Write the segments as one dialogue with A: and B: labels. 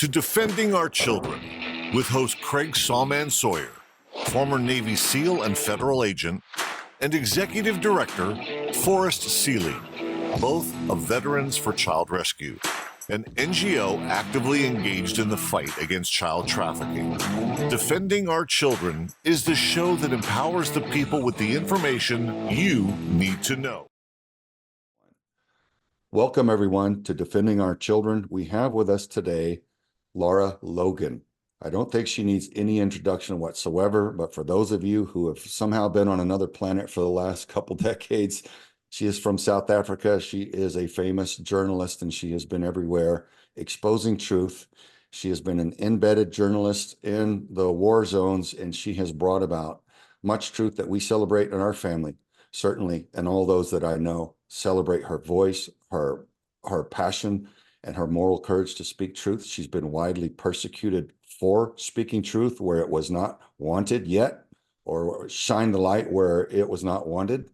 A: to Defending Our Children with host Craig Sawman Sawyer, former Navy SEAL and federal agent, and Executive Director Forrest Seeley, both of Veterans for Child Rescue, an NGO actively engaged in the fight against child trafficking. Defending Our Children is the show that empowers the people with the information you need to know.
B: Welcome, everyone, to Defending Our Children. We have with us today Lara Logan. I don't think she needs any introduction whatsoever, but for those of you who have somehow been on another planet for the last couple decades, she is from South Africa. She is a famous journalist, and she has been everywhere exposing truth. She has been an embedded journalist in the war zones, and she has brought about much truth that we celebrate in our family, certainly, and all those that I know celebrate her voice, her passion, and her moral courage to speak truth. She's been widely persecuted for speaking truth where it was not wanted yet, or shine the light where it was not wanted.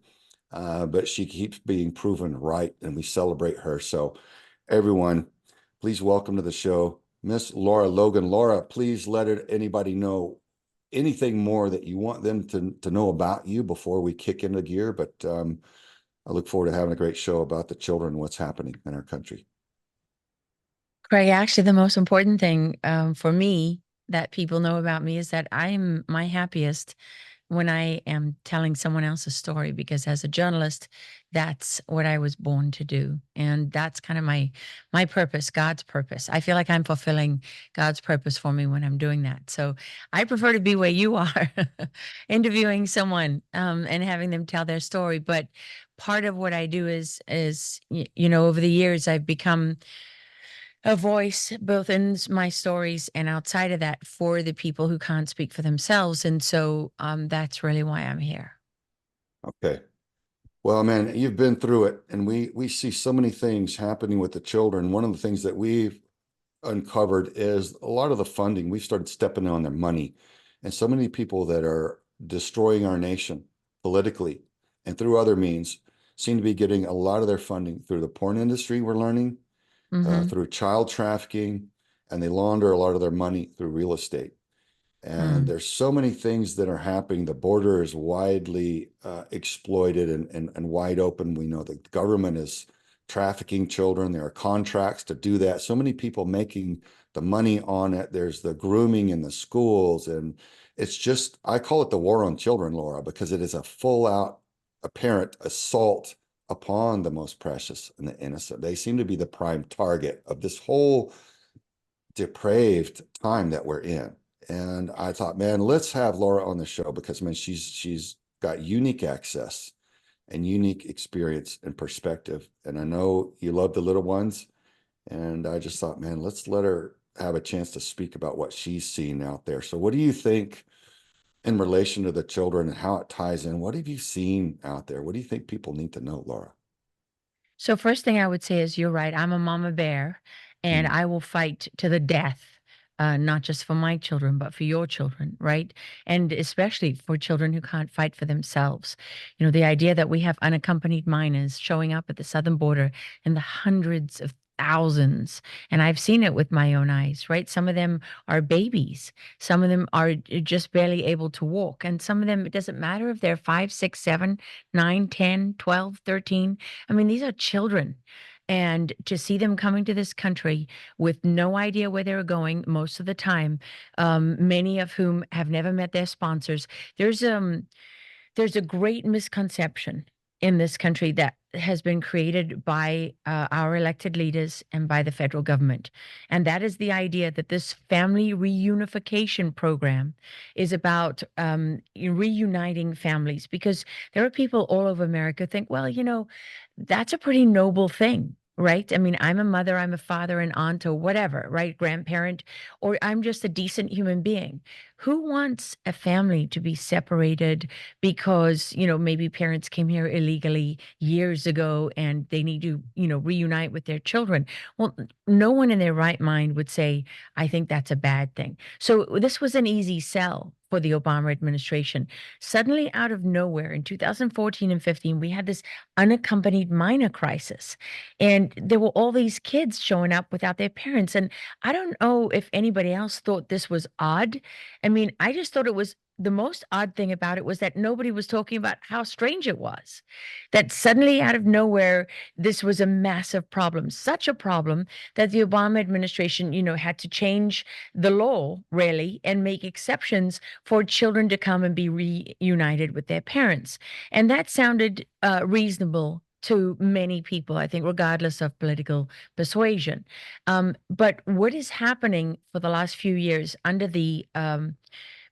B: But she keeps being proven right, and we celebrate her. So everyone, please welcome to the show, Miss Lara Logan. Lara, please let anybody know anything more that you want them to know about you before we kick into gear. But I look forward to having a great show about the children and what's happening in our country.
C: Craig, actually, the most important thing for me that people know about me is that I'm my happiest when I am telling someone else's story, because as a journalist, that's what I was born to do. And that's kind of my purpose, God's purpose. I feel like I'm fulfilling God's purpose for me when I'm doing that. So I prefer to be where you are, interviewing someone and having them tell their story. But part of what I do is, over the years, I've become a voice both in my stories and outside of that for the people who can't speak for themselves. And so that's really why I'm here.
B: Okay. Well, man, you've been through it, and we see so many things happening with the children. One of the things that we've uncovered is a lot of the funding. We've started stepping on their money, and so many people that are destroying our nation politically and through other means seem to be getting a lot of their funding through the porn industry, we're learning, through child trafficking, and they launder a lot of their money through real estate. And there's so many things that are happening. The border is widely exploited and wide open. We know the government is trafficking children. There are contracts to do that. So many people making the money on it. There's the grooming in the schools. And it's just, I call it the war on children, Lara, because it is a full out apparent assault upon the most precious and the innocent. They seem to be the prime target of this whole depraved time that we're in. And I thought, man, let's have Lara on the show because, man, she's got unique access and unique experience and perspective. And I know you love the little ones. And I just thought, man, let's let her have a chance to speak about what she's seen out there. So what do you think in relation to the children and how it ties in? What have you seen out there? What do you think people need to know, Lara?
C: So first thing I would say is you're right. I'm a mama bear, and I will fight to the death. Not just for my children, but for your children, right? And especially for children who can't fight for themselves. You know, the idea that we have unaccompanied minors showing up at the southern border in the hundreds of thousands, and I've seen it with my own eyes, right? Some of them are babies. Some of them are just barely able to walk. And some of them, it doesn't matter if they're 5, 6, 7, 9, 10, 12, 13. I mean, these are children. And to see them coming to this country with no idea where they're going most of the time, many of whom have never met their sponsors, there's a great misconception in this country that has been created by our elected leaders and by the federal government. And that is the idea that this family reunification program is about reuniting families, because there are people all over America who think, well, that's a pretty noble thing. Right? I mean, I'm a mother, I'm a father, an aunt, or whatever, right? Grandparent, or I'm just a decent human being. who wants a family to be separated because, maybe parents came here illegally years ago and they need to, reunite with their children? Well, no one in their right mind would say, I think that's a bad thing. So this was an easy sell for the Obama administration. Suddenly, out of nowhere, in 2014 and 15, we had this unaccompanied minor crisis. And there were all these kids showing up without their parents. And I don't know if anybody else thought this was odd. I mean, I just thought it was the most odd thing about it was that nobody was talking about how strange it was that suddenly out of nowhere, this was a massive problem, such a problem that the Obama administration, had to change the law really and make exceptions for children to come and be reunited with their parents. And that sounded reasonable to many people, I think, regardless of political persuasion. But what is happening for the last few years under the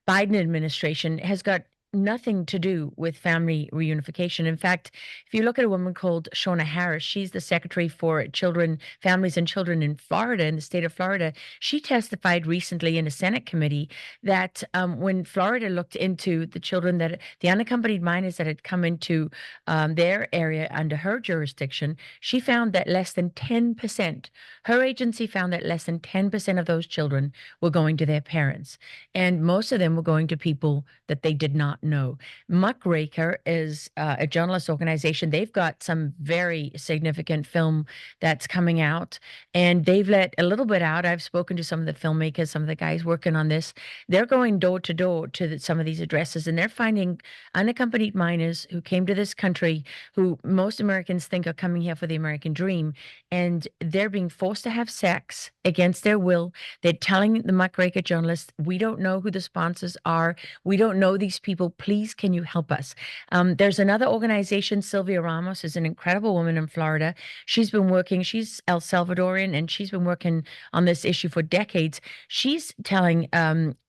C: Biden administration has got nothing to do with family reunification. In fact, if you look at a woman called Shauna Harris, she's the secretary for children, families and children in Florida, in the state of Florida. She testified recently in a Senate committee that when Florida looked into the children the unaccompanied minors that had come into their area under her jurisdiction, she found that less than 10%, her agency found that less than 10% of those children were going to their parents. And most of them were going to people that they did not know. Muckraker is a journalist organization. They've got some very significant film that's coming out, and they've let a little bit out. I've spoken to some of the filmmakers, some of the guys working on this. They're going door to door to some of these addresses, and they're finding unaccompanied minors who came to this country, who most Americans think are coming here for the American dream, and they're being forced to have sex against their will. They're telling the Muckraker journalists, we don't know who the sponsors are. We don't know these people. Please, can you help us? There's another organization, Sylvia Ramos is an incredible woman in Florida. She's been working, she's El Salvadorian, and she's been working on this issue for decades. She's telling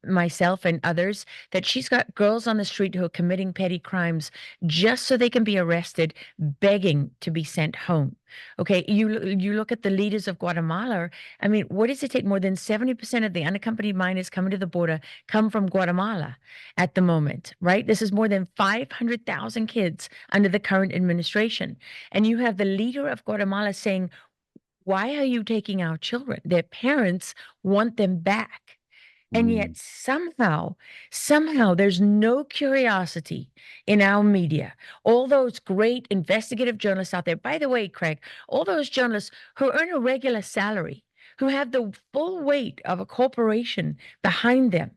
C: myself and others that she's got girls on the street who are committing petty crimes just so they can be arrested, begging to be sent home. Okay, you look at the leaders of Guatemala. I mean, what does it take? More than 70% of the unaccompanied minors coming to the border come from Guatemala at the moment, right? This is more than 500,000 kids under the current administration. And you have the leader of Guatemala saying, why are you taking our children? Their parents want them back. And yet somehow there's no curiosity in our media. All those great investigative journalists out there, by the way, Craig, all those journalists who earn a regular salary, who have the full weight of a corporation behind them,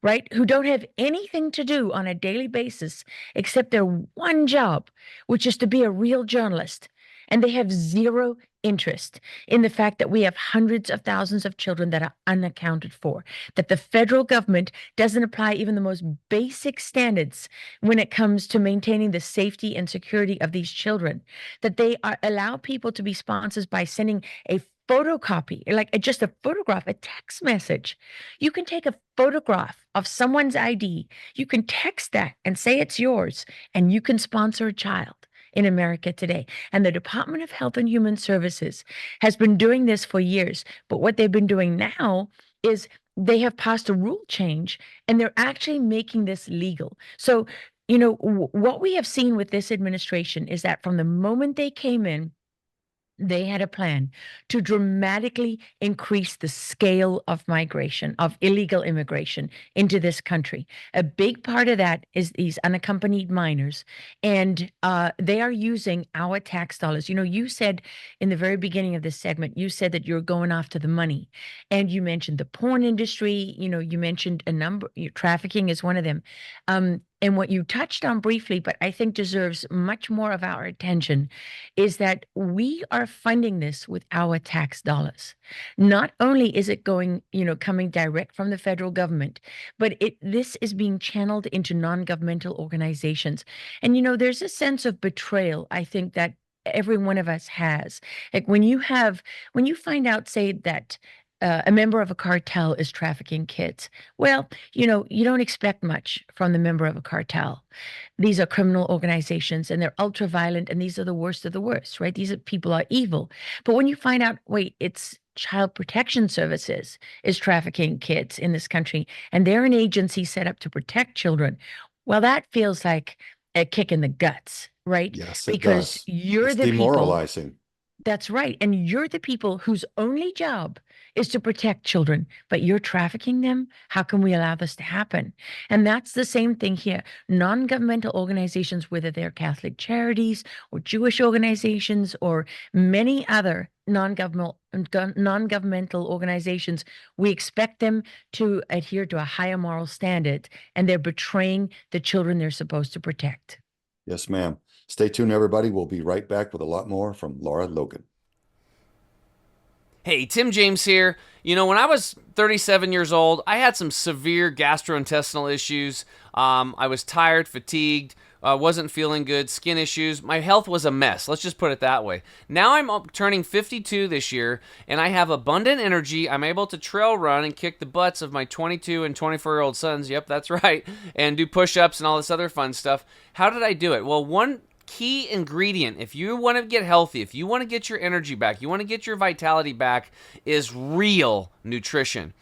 C: right? Who don't have anything to do on a daily basis except their one job, which is to be a real journalist. And they have zero interest in the fact that we have hundreds of thousands of children that are unaccounted for, that the federal government doesn't apply even the most basic standards when it comes to maintaining the safety and security of these children, that they allow people to be sponsors by sending a photocopy, like just a photograph, a text message. You can take a photograph of someone's ID, you can text that and say it's yours, and you can sponsor a child in America today. And the Department of Health and Human Services has been doing this for years. But what they've been doing now is they have passed a rule change and they're actually making this legal. So, what we have seen with this administration is that from the moment they came in, they had a plan to dramatically increase the scale of migration, of illegal immigration into this country. A big part of that is these unaccompanied minors, and they are using our tax dollars. You said in the very beginning of this segment, you said that you're going after the money, and you mentioned the porn industry. You mentioned a number, trafficking is one of them. And what you touched on briefly, but I think deserves much more of our attention, is that we are funding this with our tax dollars. Not only is it going, coming direct from the federal government, but this is being channeled into non-governmental organizations. And, there's a sense of betrayal, I think, that every one of us has. Like when you find out, say, that a member of a cartel is trafficking kids. Well, you don't expect much from the member of a cartel. These are criminal organizations and they're ultra violent, and these are the worst of the worst, right? These people are evil. But when you find out, wait, it's Child Protection Services is trafficking kids in this country, and they're an agency set up to protect children. Well, that feels like a kick in the guts, right?
B: Yes, it
C: Because
B: does.
C: you're
B: It's
C: the people.
B: demoralizing.
C: That's right. And you're the people whose only job is to protect children, but you're trafficking them. How can we allow this to happen? And that's the same thing here. Non-governmental organizations, whether they're Catholic charities or Jewish organizations or many other non-governmental organizations, we expect them to adhere to a higher moral standard, and they're betraying the children they're supposed to protect.
B: Yes, ma'am. Stay tuned, everybody. We'll be right back with a lot more from Lara Logan.
D: Hey, Tim James here. You know, when I was 37 years old, I had some severe gastrointestinal issues. I was tired, fatigued, wasn't feeling good, skin issues. My health was a mess. Let's just put it that way. Now I'm turning 52 this year, and I have abundant energy. I'm able to trail run and kick the butts of my 22 and 24-year-old sons. Yep, that's right. And do push-ups and all this other fun stuff. How did I do it? Well, one key ingredient, if you want to get healthy, if you want to get your energy back, you want to get your vitality back, is real nutrition.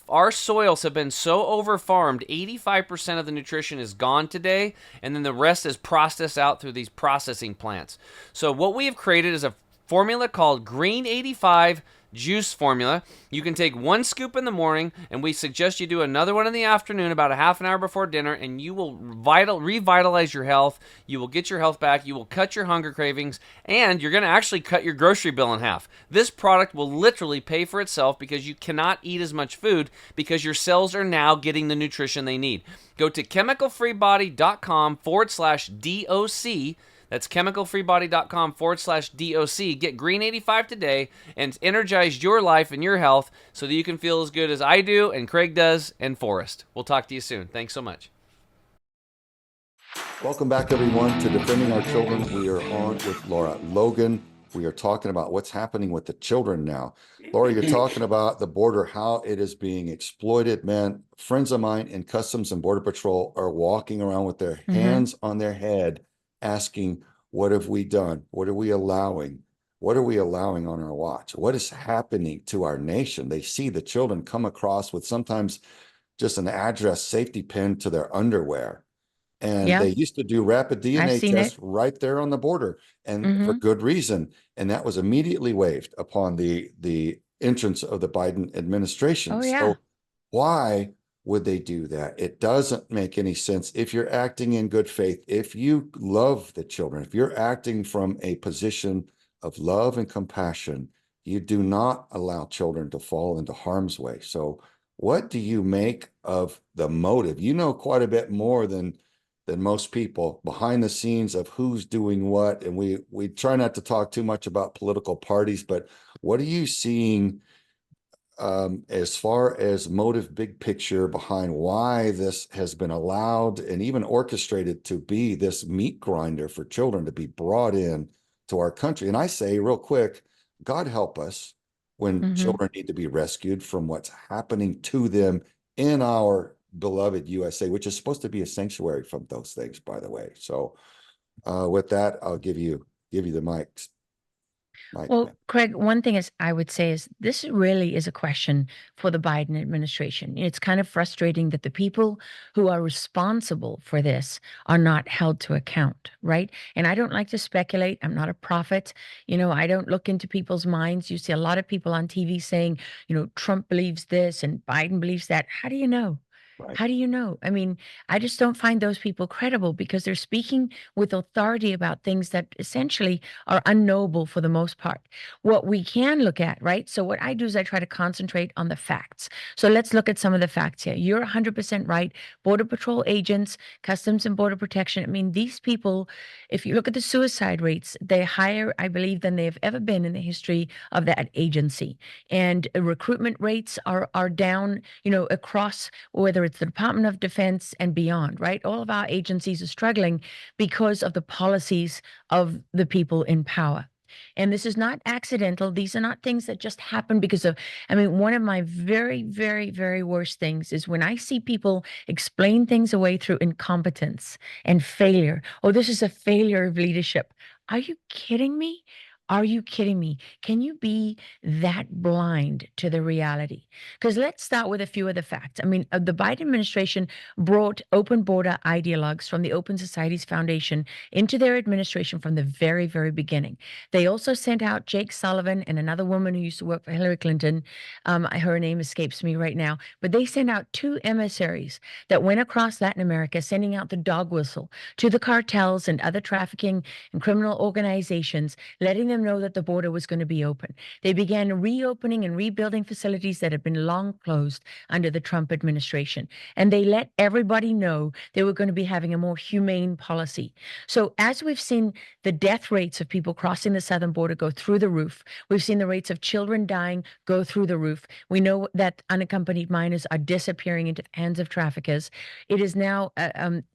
D: Our soils have been so over-farmed, 85% of the nutrition is gone today, and then the rest is processed out through these processing plants. So what we have created is a formula called Green 85 juice formula. You can take 1 scoop in the morning, and we suggest you do another one in the afternoon about a half an hour before dinner, and you will revitalize your health. You will get your health back. You will cut your hunger cravings, and you're going to actually cut your grocery bill in half. This product will literally pay for itself because you cannot eat as much food because your cells are now getting the nutrition they need. Go to chemicalfreebody.com/DOC. That's chemicalfreebody.com/DOC. Get Green 85 today and energize your life and your health so that you can feel as good as I do and Craig does and Forrest. We'll talk to you soon. Thanks so much.
B: Welcome back, everyone, to Defending Our Children. We are on with Lara Logan. We are talking about what's happening with the children now. Laura, you're talking about the border, how it is being exploited. Man, friends of mine in Customs and Border Patrol are walking around with their hands on their head asking, what have we done? What are we allowing? What are we allowing on our watch? What is happening to our nation? They see the children come across with sometimes just an address safety pin to their underwear. And they used to do rapid DNA tests right there on the border, and for good reason. And that was immediately waived upon the entrance of the Biden administration. So why would they do that? It doesn't make any sense. If you're acting in good faith, if you love the children, if you're acting from a position of love and compassion, you do not allow children to fall into harm's way. So what do you make of the motive? You know quite a bit more than most people behind the scenes of who's doing what. And we try not to talk too much about political parties, but what are you seeing as far as motive, big picture behind why this has been allowed and even orchestrated to be this meat grinder for children to be brought in to our country? And I say real quick, God help us when children need to be rescued from what's happening to them in our beloved USA, which is supposed to be a sanctuary from those things, by the way. So with that, I'll give you the mic.
C: Well, Craig, one thing I would say is this really is a question for the Biden administration. It's kind of frustrating that the people who are responsible for this are not held to account, right? And I don't like to speculate. I'm not a prophet. You know, I don't look into people's minds. You see a lot of people on TV saying, you know, Trump believes this and Biden believes that. How do you know?
B: Right.
C: How do you know? I mean, I just don't find those people credible because they're speaking with authority about things that essentially are unknowable for the most part. What we can look at, right? So what I do is I try to concentrate on the facts. So let's look at some of the facts here. You're 100% right. Border Patrol agents, Customs and Border Protection. I mean, these people, if you look at the suicide rates, they're higher, I believe, than they have ever been in the history of that agency. And recruitment rates are down, you know, across, whether it's the Department of Defense and beyond, right? All of our agencies are struggling because of the policies of the people in power. And this is not accidental. These are not things that just happen because of, I mean, one of my very, very, very worst things is when I see people explain things away through incompetence and failure. Oh, this is a failure of leadership. Are you kidding me? Are you kidding me? Can you be that blind to the reality? Because let's start with a few of the facts. I mean, the Biden administration brought open border ideologues from the Open Societies Foundation into their administration from the very, very beginning. They also sent out Jake Sullivan and another woman who used to work for Hillary Clinton. Her name escapes me right now, but they sent out two emissaries that went across Latin America, sending out the dog whistle to the cartels and other trafficking and criminal organizations, letting them know that the border was going to be open. They began reopening and rebuilding facilities that had been long closed under the Trump administration. And they let everybody know they were going to be having a more humane policy. So as we've seen the death rates of people crossing the southern border go through the roof, we've seen the rates of children dying go through the roof. We know that unaccompanied minors are disappearing into the hands of traffickers. It is now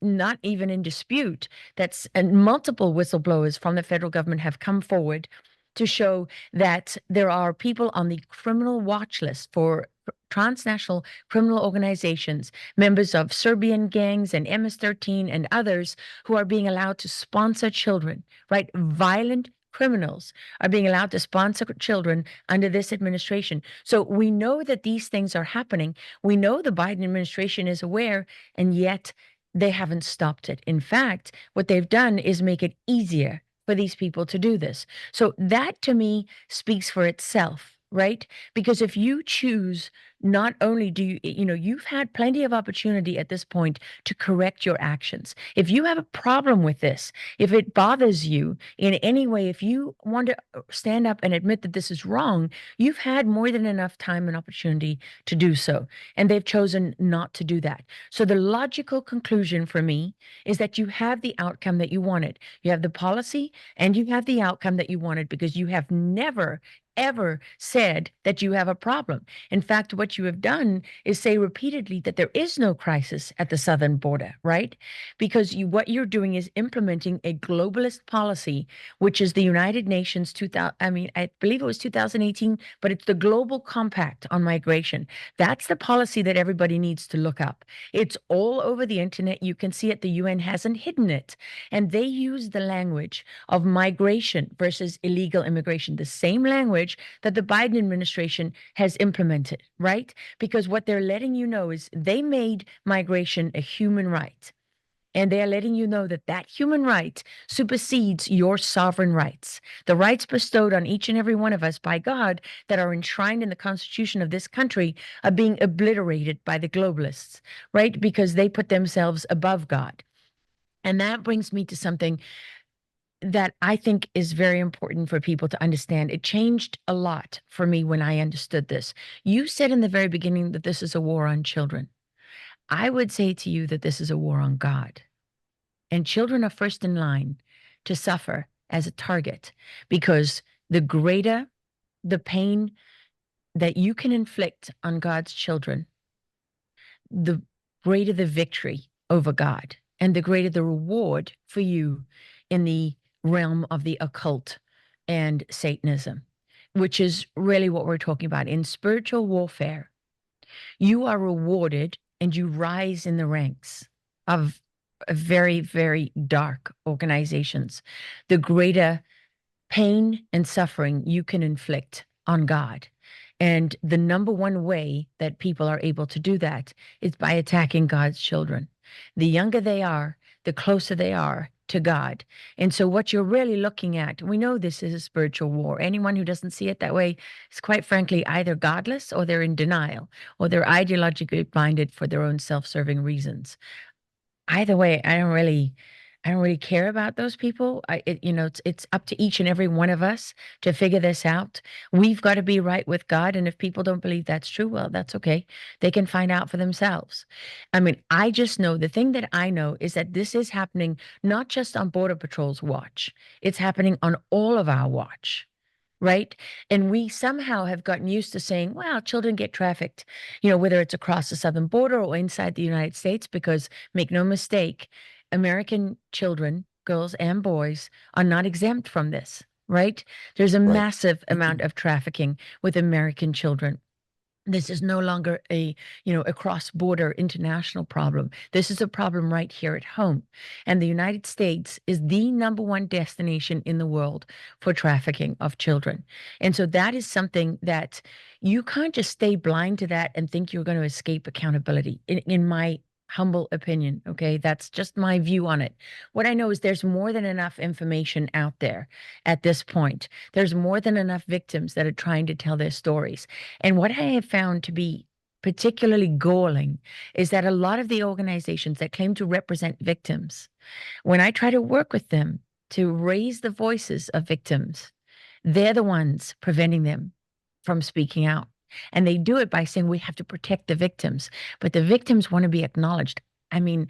C: not even in dispute that multiple whistleblowers from the federal government have come forward to show that there are people on the criminal watch list for transnational criminal organizations, members of Serbian gangs and MS-13 and others who are being allowed to sponsor children, right? Violent criminals are being allowed to sponsor children under this administration. So we know that these things are happening. We know the Biden administration is aware, and yet they haven't stopped it. In fact, what they've done is make it easier for these people to do this. So that to me speaks for itself, right? Because if you choose, not only do you, you've had plenty of opportunity at this point to correct your actions. If you have a problem with this, if it bothers you in any way, if you want to stand up and admit that this is wrong, you've had more than enough time and opportunity to do so. And they've chosen not to do that. So the logical conclusion for me is that you have the outcome that you wanted. You have the policy and you have the outcome that you wanted, because you have never ever said that you have a problem. In fact, what you have done is say repeatedly that there is no crisis at the southern border, right? Because what you're doing is implementing a globalist policy, which is the United Nations 2000, I believe it was 2018, but it's the Global Compact on Migration. That's the policy that everybody needs to look up. It's all over the internet. You can see it. The UN hasn't hidden it. And they use the language of migration versus illegal immigration, the same language that the Biden administration has implemented, right? Because what they're letting you know is they made migration a human right. And they are letting you know that that human right supersedes your sovereign rights. The rights bestowed on each and every one of us by God that are enshrined in the Constitution of this country are being obliterated by the globalists, right? Because they put themselves above God. And that brings me to something that I think is very important for people to understand. It changed a lot for me when I understood this. You said in the very beginning that this is a war on children. I would say to you that this is a war on God. And children are first in line to suffer as a target, because the greater the pain that you can inflict on God's children, the greater the victory over God, and the greater the reward for you in the realm of the occult and Satanism, which is really what we're talking about. In spiritual warfare, you are rewarded and you rise in the ranks of very, very dark organizations. The greater pain and suffering you can inflict on God. And the number one way that people are able to do that is by attacking God's children. The younger they are, the closer they are to God. And so what you're really looking at, we know this is a spiritual war. Anyone who doesn't see it that way is quite frankly either godless, or they're in denial, or they're ideologically blinded for their own self-serving reasons. Either way, I don't really care about those people. It's up to each and every one of us to figure this out. We've got to be right with God. And if people don't believe that's true, well, that's okay. They can find out for themselves. I mean, I just know, the thing that I know is that this is happening not just on Border Patrol's watch. It's happening on all of our watch. Right. And we somehow have gotten used to saying, well, children get trafficked, whether it's across the southern border or inside the United States, because make no mistake, American children, girls and boys, are not exempt from this. Right. There's a
B: Right.
C: massive amount of trafficking with American children. This is no longer a cross-border international problem. This is a problem right here at home. And the United States is the number one destination in the world for trafficking of children. And so that is something that you can't just stay blind to that and think you're going to escape accountability, in my humble opinion. Okay. That's just my view on it. What I know is there's more than enough information out there at this point. There's more than enough victims that are trying to tell their stories. And what I have found to be particularly galling is that a lot of the organizations that claim to represent victims, when I try to work with them to raise the voices of victims, they're the ones preventing them from speaking out. And they do it by saying we have to protect the victims, but the victims want to be acknowledged. I mean,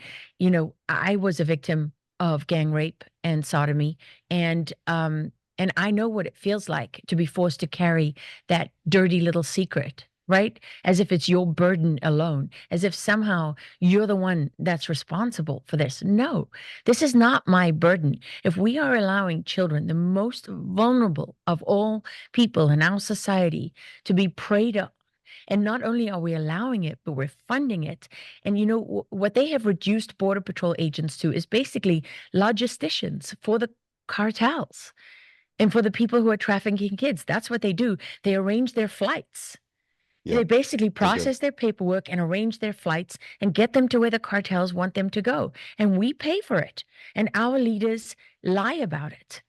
C: I was a victim of gang rape and sodomy, and I know what it feels like to be forced to carry that dirty little secret, right? As if it's your burden alone, as if somehow you're the one that's responsible for this. No, this is not my burden. If we are allowing children, the most vulnerable of all people in our society, to be preyed on, and not only are we allowing it, but we're funding it. And what they have reduced Border Patrol agents to is basically logisticians for the cartels and for the people who are trafficking kids. That's what they do. They arrange their flights.
B: Yeah,
C: They basically
B: they do.
C: process their paperwork and arrange their flights and get them to where the cartels want them to go. And we pay for it. And our leaders lie about it.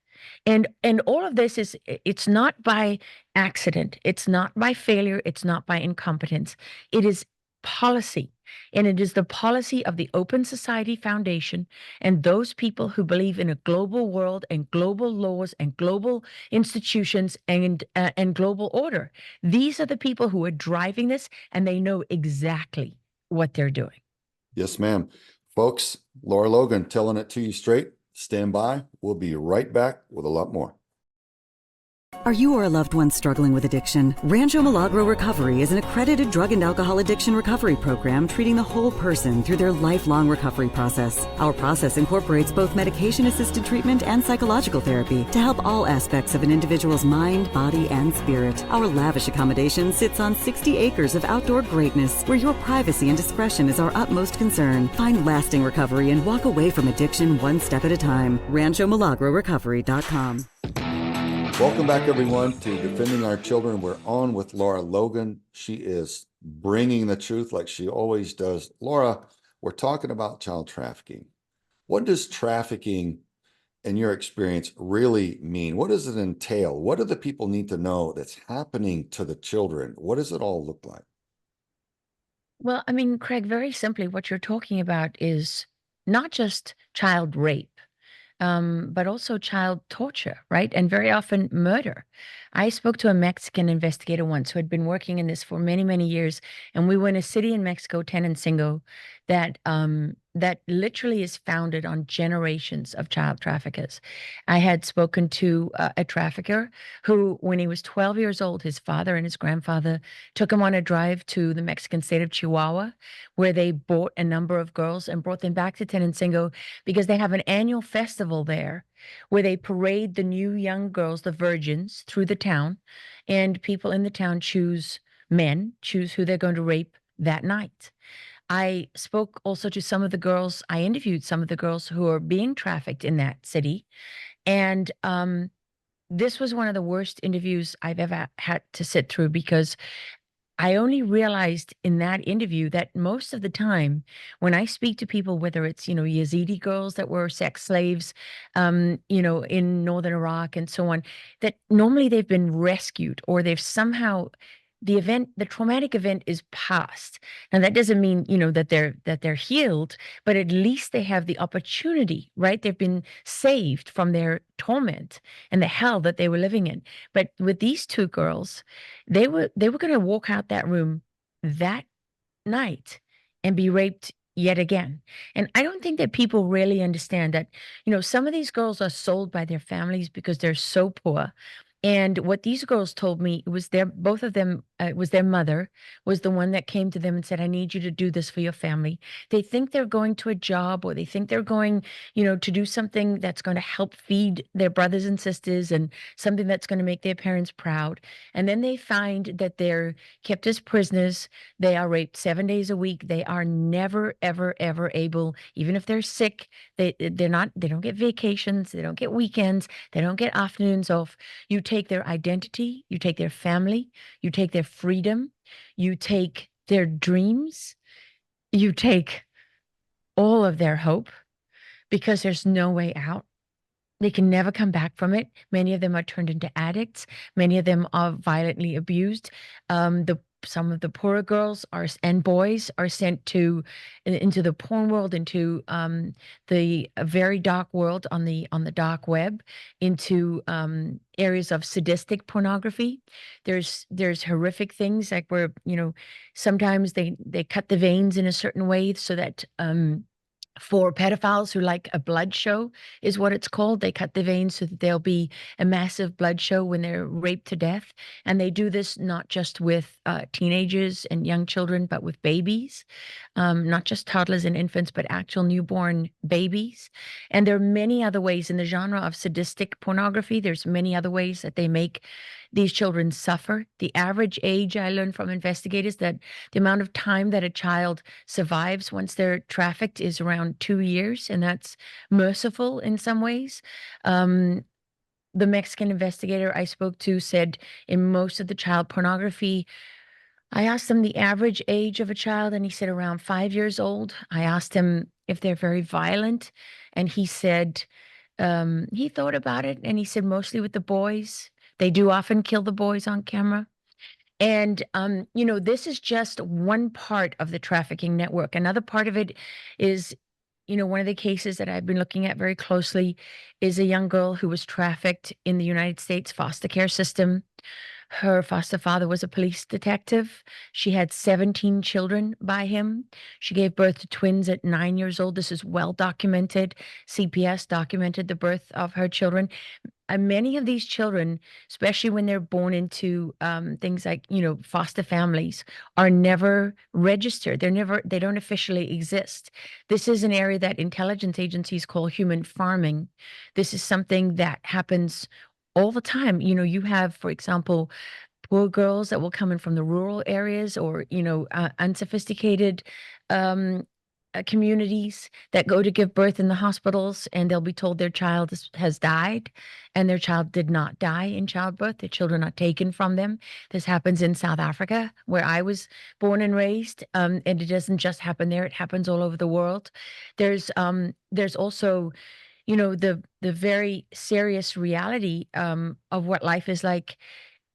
C: And all of this it's not by accident. It's not by failure. It's not by incompetence. It is policy. And it is the policy of the Open Society Foundation and those people who believe in a global world and global laws and global institutions and global order. These are the people who are driving this, and they know exactly what they're doing.
B: Yes, ma'am. Folks, Lara Logan telling it to you straight. Stand by. We'll be right back with a lot more.
E: Are you or a loved one struggling with addiction? Rancho Milagro Recovery is an accredited drug and alcohol addiction recovery program treating the whole person through their lifelong recovery process. Our process incorporates both medication-assisted treatment and psychological therapy to help all aspects of an individual's mind, body, and spirit. Our lavish accommodation sits on 60 acres of outdoor greatness where your privacy and discretion is our utmost concern. Find lasting recovery and walk away from addiction one step at a time. RanchoMilagroRecovery.com.
B: Welcome back, everyone, to Defending Our Children. We're on with Lara Logan. She is bringing the truth like she always does. Lara, we're talking about child trafficking. What does trafficking, in your experience, really mean? What does it entail? What do the people need to know that's happening to the children? What does it all look like?
C: Well, I mean, Craig, very simply, what you're talking about is not just child rape, but also child torture, right? And very often murder. I spoke to a Mexican investigator once who had been working in this for many, many years, and we were in a city in Mexico, Tenancingo, that literally is founded on generations of child traffickers. I had spoken to a trafficker who, when he was 12 years old, his father and his grandfather took him on a drive to the Mexican state of Chihuahua, where they bought a number of girls and brought them back to Tenancingo because they have an annual festival there where they parade the new young girls, the virgins, through the town, and people in the town choose who they're going to rape that night. I spoke also to some of the girls. I interviewed some of the girls who are being trafficked in that city. And this was one of the worst interviews I've ever had to sit through, because I only realized in that interview that most of the time when I speak to people, whether it's, Yazidi girls that were sex slaves, in northern Iraq and so on, that normally they've been rescued or they've somehow the traumatic event is past. And that doesn't mean, that they're healed, but at least they have the opportunity, right? They've been saved from their torment and the hell that they were living in. But with these two girls, they were going to walk out that room that night and be raped yet again. And I don't think that people really understand that, some of these girls are sold by their families because they're so poor And what these girls told me, it was both of them, it was their mother was the one that came to them and said, I need you to do this for your family. They think they're going to a job, or they think they're going, to do something that's going to help feed their brothers and sisters, and something that's going to make their parents proud. And then they find that they're kept as prisoners. They are raped 7 days a week. They are never, ever, ever able, even if they're sick, they don't get vacations, they don't get weekends, they don't get afternoons off. You take their identity, you take their family, you take their freedom, you take their dreams, you take all of their hope, because there's no way out. They can never come back from it. Many of them are turned into addicts. Many of them are violently abused. Some of the poorer girls and boys are sent into the porn world, into the very dark world on the dark web, into areas of sadistic pornography. There's horrific things like where sometimes they cut the veins in a certain way so that for pedophiles who like a blood show, is what it's called. They cut the veins so that there'll be a massive blood show when they're raped to death. And they do this not just with teenagers and young children, but with babies, not just toddlers and infants, but actual newborn babies. And there are many other ways in the genre of sadistic pornography. There's many other ways that they make these children suffer. The average age, I learned from investigators, that the amount of time that a child survives once they're trafficked is around 2 years, and that's merciful in some ways. The Mexican investigator I spoke to said in most of the child pornography, I asked him the average age of a child, and he said around 5 years old. I asked him if they're very violent, and he said he thought about it, and he said mostly with the boys. They do often kill the boys on camera. And, this is just one part of the trafficking network. Another part of it is, one of the cases that I've been looking at very closely is a young girl who was trafficked in the United States foster care system. Her foster father was a police detective. She had 17 children by him. She gave birth to twins at 9 years old. This is well documented. CPS documented the birth of her children. And many of these children, especially when they're born into things like, foster families, are never registered. They don't officially exist. This is an area that intelligence agencies call human farming. This is something that happens all the time. You have, for example, poor girls that will come in from the rural areas, or, unsophisticated communities that go to give birth in the hospitals, and they'll be told their child has died, and their child did not die in childbirth. Their children are taken from them. This happens in South Africa, where I was born and raised, and it doesn't just happen there. It happens all over the world. There's also, the very serious reality of what life is like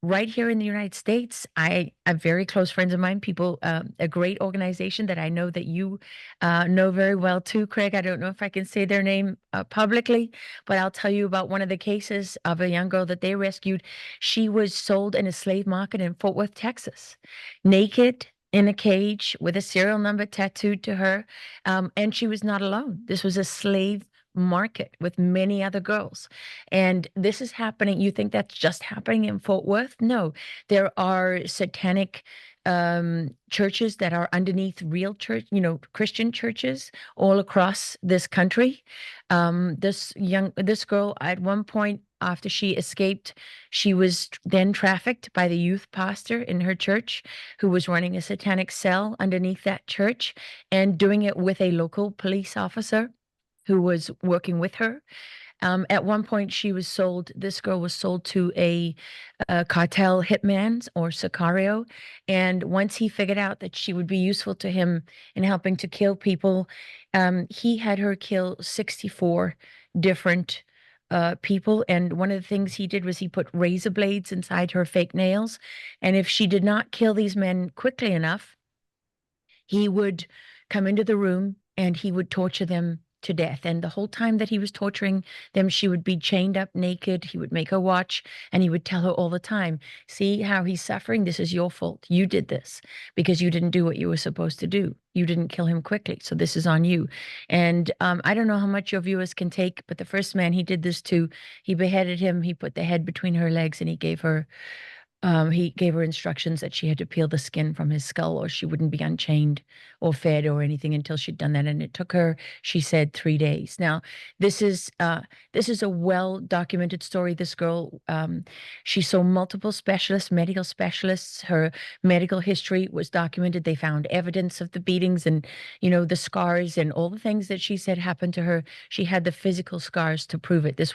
C: right here in the United States. I have very close friends of mine, people, a great organization that I know that you know very well too, Craig. I don't know if I can say their name publicly, but I'll tell you about one of the cases of a young girl that they rescued. She was sold in a slave market in Fort Worth, Texas, naked, in a cage with a serial number tattooed to her. And she was not alone. This was a slave market with many other girls. And this is happening. You think that's just happening in Fort Worth? No, there are satanic churches that are underneath real church, Christian churches all across this country. This girl, at one point after she escaped, she was then trafficked by the youth pastor in her church, who was running a satanic cell underneath that church and doing it with a local police officer who was working with her. At one point, this girl was sold to a cartel hitman, or sicario. And once he figured out that she would be useful to him in helping to kill people, he had her kill 64 different people. And one of the things he did was he put razor blades inside her fake nails. And if she did not kill these men quickly enough, he would come into the room and he would torture them to death. And the whole time that he was torturing them, she would be chained up naked. He would make her watch, and he would tell her all the time, see how he's suffering? This is your fault. You did this because you didn't do what you were supposed to do. You didn't kill him quickly. So this is on you. And I don't know how much your viewers can take, but the first man he did this to, he beheaded him. He put the head between her legs, and he gave her instructions that she had to peel the skin from his skull or she wouldn't be unchained or fed or anything until she'd done that. And it took her, she said, 3 days. Now, this is a well-documented story. This girl, she saw multiple specialists, medical specialists. Her medical history was documented. They found evidence of the beatings and, the scars and all the things that she said happened to her. She had the physical scars to prove it. This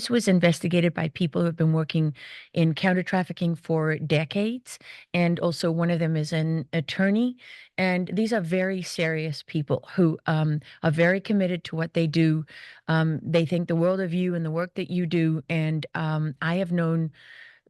C: was investigated by people who have been working in counter trafficking for decades. And also one of them is an attorney. And these are very serious people who are very committed to what they do. They think the world of you and the work that you do. And I have known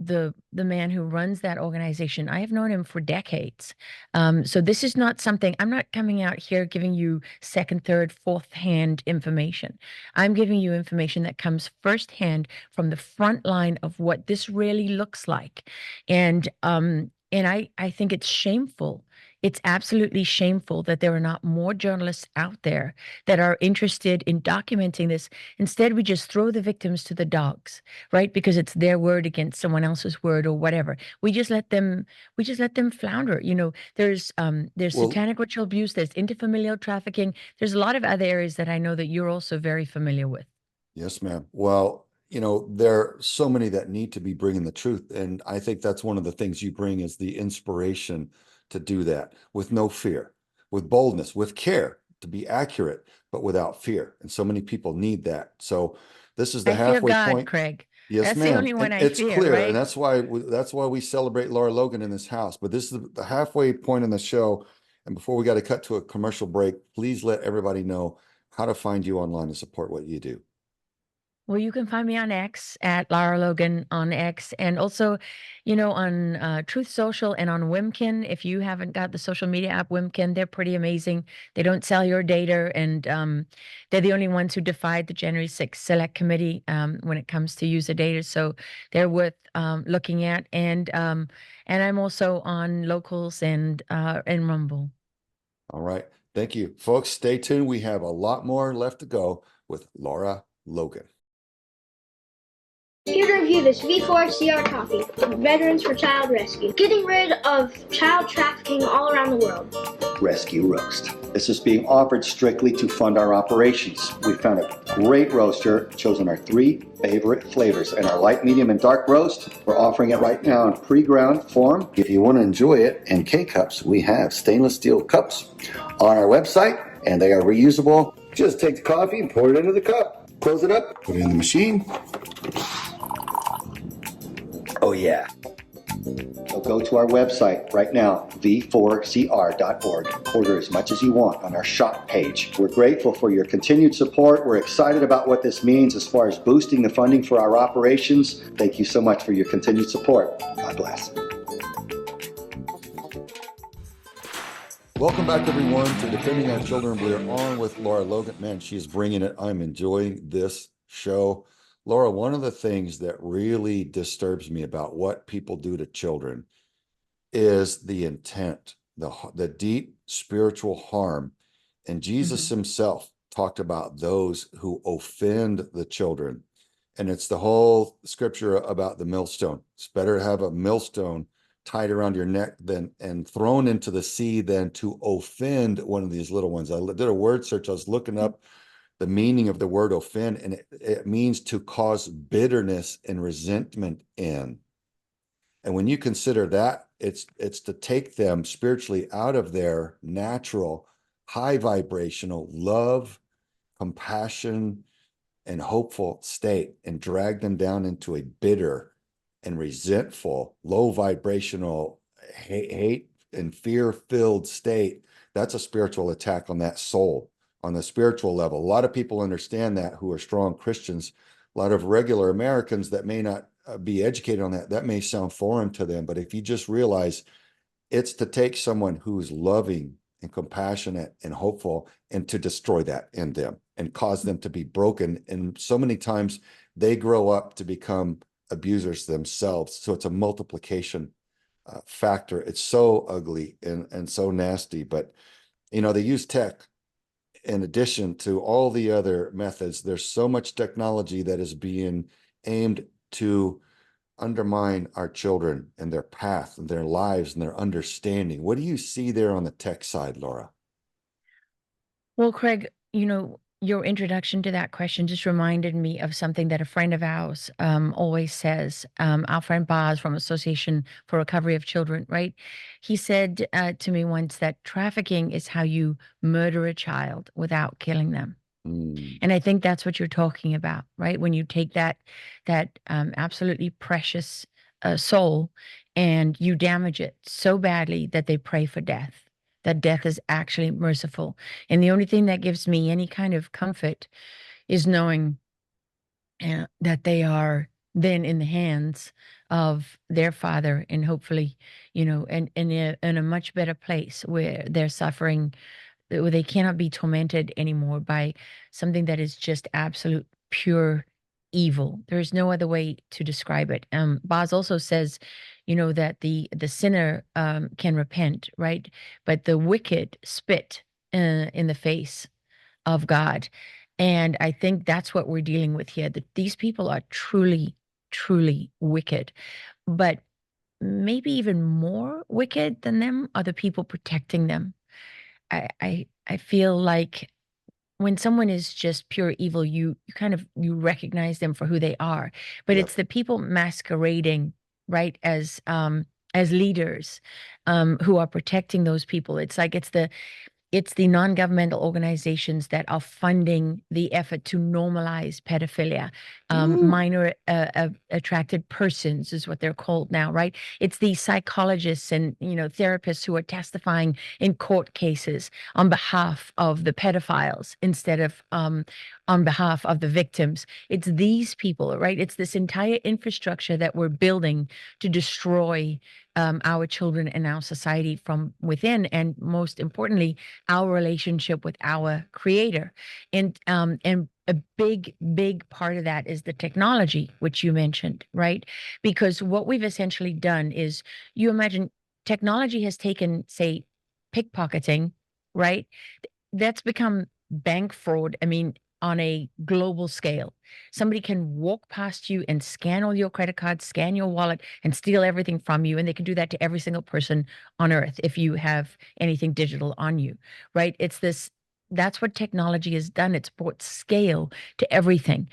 C: the man who runs that organization. I have known him for decades. So this is not something, I'm not coming out here giving you second, third, fourth hand information. I'm giving you information that comes firsthand from the front line of what this really looks like. And I think it's shameful. It's absolutely shameful that there are not more journalists out there that are interested in documenting this. Instead, we just throw the victims to the dogs, right? Because it's their word against someone else's word or whatever. We just let them flounder. There's
B: Well,
C: satanic ritual abuse, there's interfamilial trafficking. There's a lot of other areas that I know that you're also very familiar with.
B: yes, ma'am. Well, there are so many that need to be bringing the truth. And I think that's one of the things you bring is the inspiration to do that with no fear, with boldness, with care, to be accurate, but without fear. And so many people need that. So this is the
C: I fear
B: halfway
C: God,
B: point.
C: Craig.
B: Yes,
C: That's the
B: ma'am.
C: only one
B: And
C: I
B: it's
C: fear,
B: clear, and
C: right?
B: that's why we celebrate Lara Logan in this house. But this is the halfway point in the show. And before we got to cut to a commercial break, please let everybody know how to find you online to support what you do.
C: Well, you can find me on X at Lara Logan on X, and also, on Truth Social and on Wimkin. If you haven't got the social media app Wimkin, they're pretty amazing. They don't sell your data, and they're the only ones who defied the January 6th Select Committee when it comes to user data. So they're worth looking at. And I'm also on Locals and Rumble.
B: All right. Thank you, folks. Stay tuned. We have a lot more left to go with Lara Logan.
F: Here to review this V4CR coffee, Veterans for Child Rescue. Getting rid of child trafficking all around the world.
G: Rescue Roast. This is being offered strictly to fund our operations. We found a great roaster, chosen our 3 favorite flavors. And our light, medium, and dark roast, we're offering it right now in pre-ground form. If you want to enjoy it in K-Cups, we have stainless steel cups on our website, and they are reusable. Just take the coffee and pour it into the cup. Close it up, put it in the machine. Oh yeah. So go to our website right now, v4cr.org. Order as much as you want on our shop page. We're grateful for your continued support. We're excited about what this means as far as boosting the funding for our operations. Thank you so much for your continued support. God bless.
B: Welcome back, everyone, to Defending Our Children. We're on with Lara Logan. Man, she's bringing it. I'm enjoying this show. Lara, one of the things that really disturbs me about what people do to children is the intent, the deep spiritual harm. And Jesus himself talked about those who offend the children. And it's the whole scripture about the millstone. It's better to have a millstone tied around your neck and thrown into the sea than to offend one of these little ones. I did a word search. I was looking up the meaning of the word offend, and it means to cause bitterness and resentment in. And when you consider that, it's to take them spiritually out of their natural high vibrational love, compassion, and hopeful state and drag them down into a bitter and resentful, low vibrational hate and fear filled state. That's a spiritual attack on that soul. On the spiritual level, a lot of people understand that who are strong Christians. A lot of regular Americans that may not be educated on that may sound foreign to them. But if you just realize it's to take someone who's loving and compassionate and hopeful, and to destroy that in them and cause them to be broken. And so many times they grow up to become abusers themselves. So it's a multiplication factor. It's so ugly and so nasty, but they use tech in addition to all the other methods. There's so much technology that is being aimed to undermine our children and their path and their lives and their understanding. What do you see there on the tech side, Laura?
C: Well, Craig, your introduction to that question just reminded me of something that a friend of ours always says. Our friend Boz from Association for Recovery of Children, right? He said to me once that trafficking is how you murder a child without killing them. And I think that's what you're talking about, right? When you take that absolutely precious soul and you damage it so badly that they pray for death, that death is actually merciful. And the only thing that gives me any kind of comfort is knowing that they are then in the hands of their Father, and hopefully, and in a much better place where their suffering, they cannot be tormented anymore by something that is just absolute pure evil. There is no other way to describe it. Boz also says, that the sinner can repent, right? But the wicked spit in the face of God. And I think that's what we're dealing with here. That these people are truly, truly wicked. But maybe even more wicked than them are the people protecting them. I feel like when someone is just pure evil, you recognize them for who they are. But
B: Yep.
C: it's the people masquerading, right, as leaders who are protecting those people. It's like it's the non-governmental organizations that are funding the effort to normalize pedophilia. Minor attracted persons is what they're called now, right? It's the psychologists and therapists who are testifying in court cases on behalf of the pedophiles instead of on behalf of the victims. It's these people, right? It's this entire infrastructure that we're building to destroy our children and our society from within, and most importantly, our relationship with our Creator. And a big part of that is the technology, which you mentioned, right? Because what we've essentially done is, you imagine, technology has taken, say, pickpocketing, right? That's become bank fraud. I mean, on a global scale. Somebody can walk past you and scan all your credit cards, scan your wallet, and steal everything from you. And they can do that to every single person on earth if you have anything digital on you, right? That's what technology has done. It's brought scale to everything.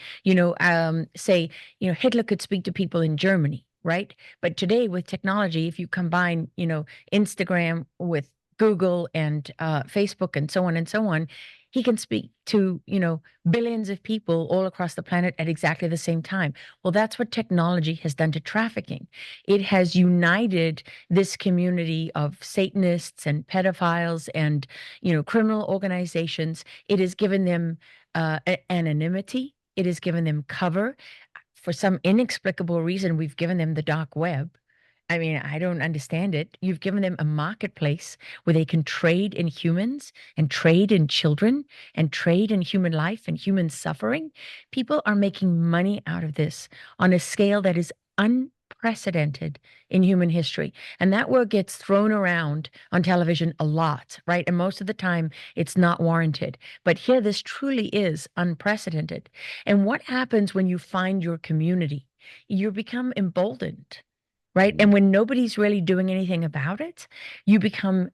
C: Say, Hitler could speak to people in Germany, right? But today with technology, if you combine, Instagram with Google and Facebook and so on, he can speak to, billions of people all across the planet at exactly the same time. Well, that's what technology has done to trafficking. It has united this community of Satanists and pedophiles and, criminal organizations. It has given them anonymity. It has given them cover. For some inexplicable reason, we've given them the dark web. I mean, I don't understand it. You've given them a marketplace where they can trade in humans and trade in children and trade in human life and human suffering. People are making money out of this on a scale that is unprecedented in human history. And that word gets thrown around on television a lot, right? And most of the time it's not warranted. But here, this truly is unprecedented. And what happens when you find your community? You become emboldened. Right. And when nobody's really doing anything about it, you become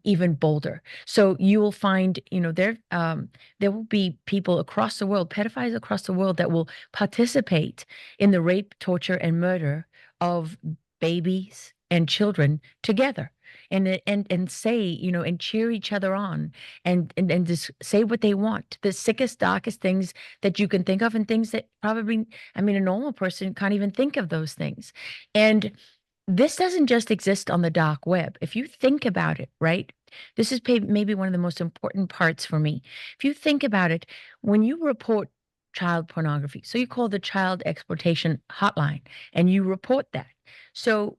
C: even bolder. So you will find, there will be people across the world, pedophiles across the world, that will participate in the rape, torture, and murder of babies and children together. And say, and cheer each other on and just say what they want, the sickest, darkest things that you can think of, and things that probably, a normal person can't even think of those things. And this doesn't just exist on the dark web. If you think about it, right? This is maybe one of the most important parts for me. If you think about it, when you report child pornography, so you call the child exploitation hotline and you report that. So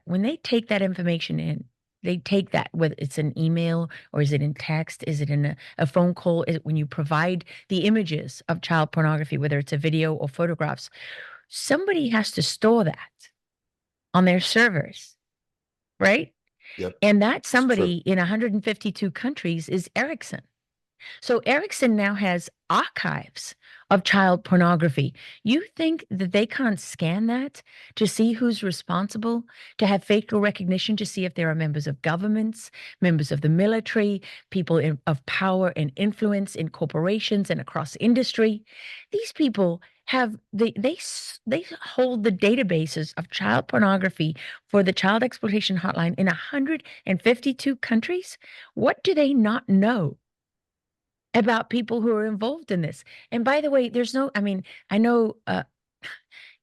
C: when they take that information in, They take that, whether it's an email or is it in text, is it in a phone call, is it when you provide the images of child pornography, whether it's a video or photographs, somebody has to store that on their servers, right?
B: Yep.
C: And that
B: It's true.
C: somebody in 152 countries is Ericsson. So Ericsson now has archives of child pornography. You think that they can't scan that to see who's responsible, to have facial recognition to see if there are members of governments, members of the military, people of power and influence in corporations and across industry? These people have they hold the databases of child pornography for the child exploitation hotline in 152 countries. What do they not know about people who are involved in this? And by the way, I know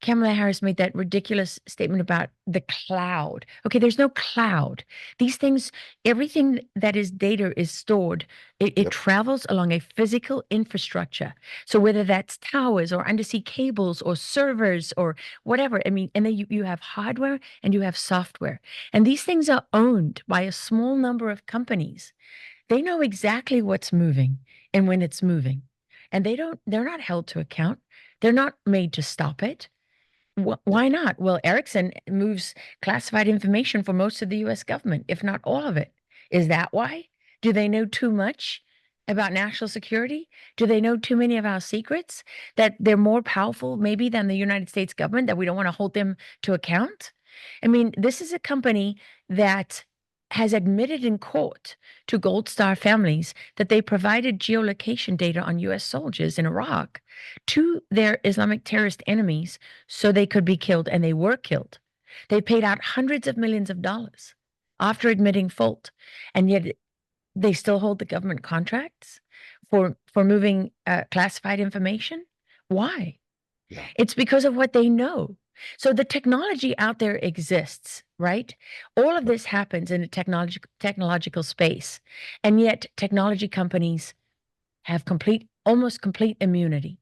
C: Kamala Harris made that ridiculous statement about the cloud. Okay, there's no cloud. These things, everything that is data is stored. It
B: Yep.
C: travels along a physical infrastructure. So whether that's towers or undersea cables or servers or whatever, and then you have hardware and you have software. And these things are owned by a small number of companies. They know exactly what's moving and when it's moving. And they're not held to account. They're not made to stop it. Why not? Well, Ericsson moves classified information for most of the US government, if not all of it. Is that why? Do they know too much about national security? Do they know too many of our secrets, that they're more powerful maybe than the United States government, that we don't want to hold them to account? I mean, this is a company that has admitted in court to Gold Star families that they provided geolocation data on US soldiers in Iraq to their Islamic terrorist enemies so they could be killed, and they were killed. They paid out hundreds of millions of dollars after admitting fault, and yet they still hold the government contracts for moving classified information. Why?
B: Yeah.
C: It's because of what they know. So the technology out there exists, right? All of this happens in a technological space, and yet technology companies have almost complete immunity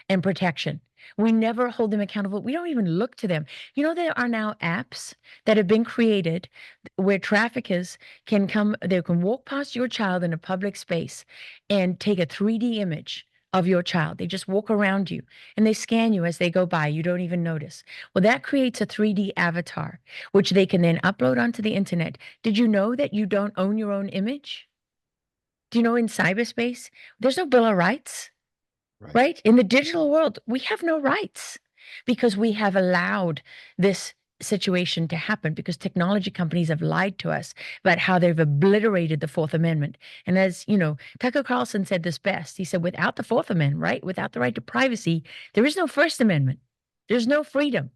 C: and protection. We never hold them accountable. We don't even look to them. You know, there are now apps that have been created where traffickers can come, they can walk past your child in a public space and take a 3D image of your child. They just walk around you and they scan you as they go by. You don't even notice. Well, that creates a 3D avatar, which they can then upload onto the internet. Did you know that you don't own your own image? Do you know in cyberspace, there's no Bill of Rights, right? In the digital world, we have no rights because we have allowed this situation to happen, because technology companies have lied to us about how they've obliterated the Fourth Amendment. And as you know, Tucker Carlson said this best. He said, without the Fourth Amendment, right, without the right to privacy, there is no First Amendment. There's no freedom.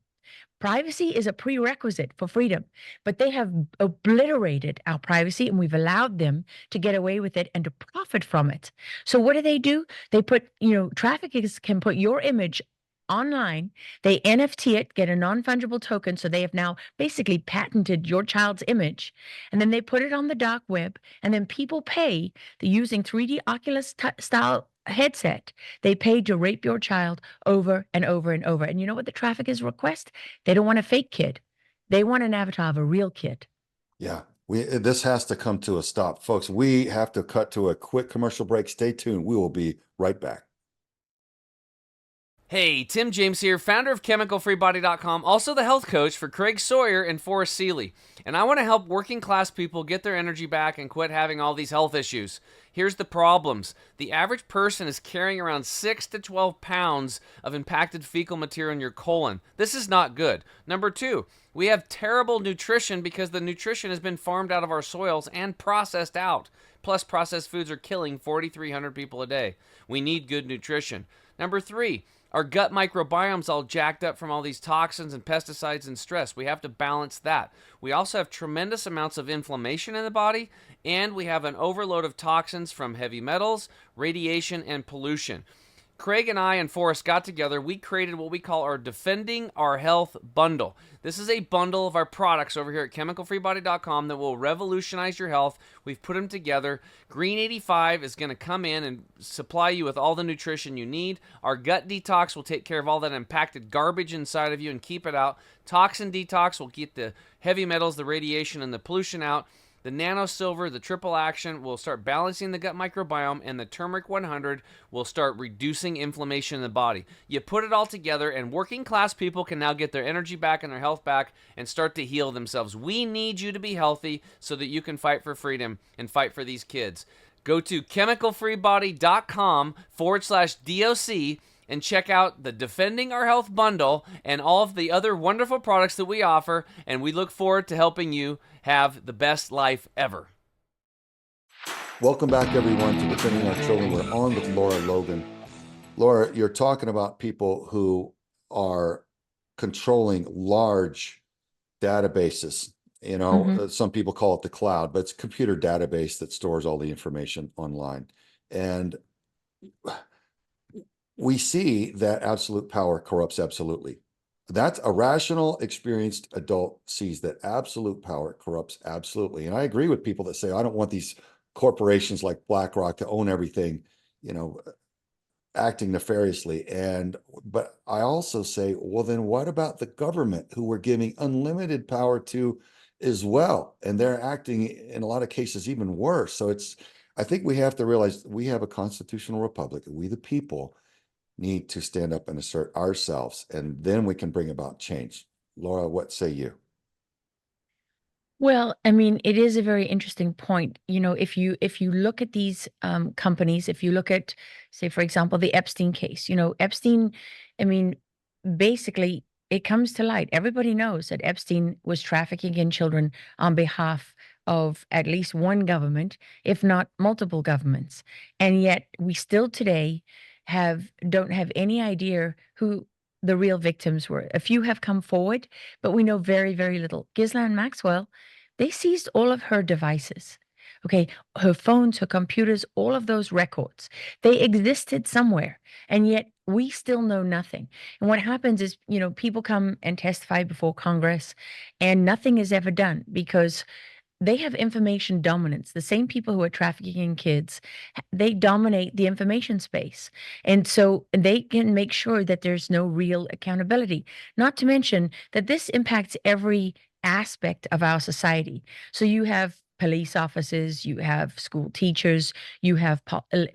C: Privacy is a prerequisite for freedom, but they have obliterated our privacy, and we've allowed them to get away with it and to profit from it. So what do? They put, traffickers can put your image online, they NFT it, get a non-fungible token, so they have now basically patented your child's image, and then they put it on the dark web, and then people pay, using 3D Oculus style headset, they pay to rape your child over and over and over. And you know what the traffickers request? They don't want a fake kid. They want an avatar of a real kid.
B: Yeah, this has to come to a stop. Folks, we have to cut to a quick commercial break. Stay tuned. We will be right back.
D: Hey, Tim James here, founder of ChemicalFreeBody.com, also the health coach for Craig Sawyer and Forrest Seeley. And I want to help working class people get their energy back and quit having all these health issues. Here's the problems. The average person is carrying around 6 to 12 pounds of impacted fecal material in your colon. This is not good. Number 2, we have terrible nutrition because the nutrition has been farmed out of our soils and processed out. Plus, processed foods are killing 4,300 people a day. We need good nutrition. Number 3, our gut microbiome's all jacked up from all these toxins and pesticides and stress. We have to balance that. We also have tremendous amounts of inflammation in the body, and we have an overload of toxins from heavy metals, radiation, and pollution. Craig and I and Forrest got together. We created what we call our Defending Our Health bundle. This is a bundle of our products over here at ChemicalFreeBody.com that will revolutionize your health. We've put them together. Green 85 is going to come in and supply you with all the nutrition you need. Our Gut Detox will take care of all that impacted garbage inside of you and keep it out. Toxin Detox will get the heavy metals, the radiation, and the pollution out. The nano silver, the triple action, will start balancing the gut microbiome, and the turmeric 100 will start reducing inflammation in the body. You put it all together, and working class people can now get their energy back and their health back and start to heal themselves. We need you to be healthy so that you can fight for freedom and fight for these kids. Go to chemicalfreebody.com/DOC and check out the Defending Our Health bundle and all of the other wonderful products that we offer, and we look forward to helping you have the best life ever.
B: Welcome back, everyone, to Defending Our Children. We're on with Lara Logan. Lara, you're talking about people who are controlling large databases. Some people call it the cloud, but it's a computer database that stores all the information online. And we see that absolute power corrupts absolutely. That's a rational, experienced adult sees that absolute power corrupts absolutely. And I agree with people that say, I don't want these corporations like BlackRock to own everything, acting nefariously. But I also say, well, then what about the government, who we're giving unlimited power to as well? And they're acting in a lot of cases even worse. So I think we have to realize we have a constitutional republic. We, the people, need to stand up and assert ourselves, and then we can bring about change. Lara, what say you?
C: Well, I mean, it is a very interesting point. If you look at these companies, if you look at, say, for example, the Epstein case, Epstein, I mean, basically, it comes to light. Everybody knows that Epstein was trafficking in children on behalf of at least one government, if not multiple governments. And yet we still today don't have any idea who the real victims were. A few have come forward, but we know very, very little. Ghislaine Maxwell, they seized all of her devices. Okay, her phones, her computers, all of those records, they existed somewhere, and yet we still know nothing. And what happens is, people come and testify before Congress, and nothing is ever done because they have information dominance. The same people who are trafficking in kids, they dominate the information space. And so they can make sure that there's no real accountability. Not to mention that this impacts every aspect of our society. So you have police officers, you have school teachers, you have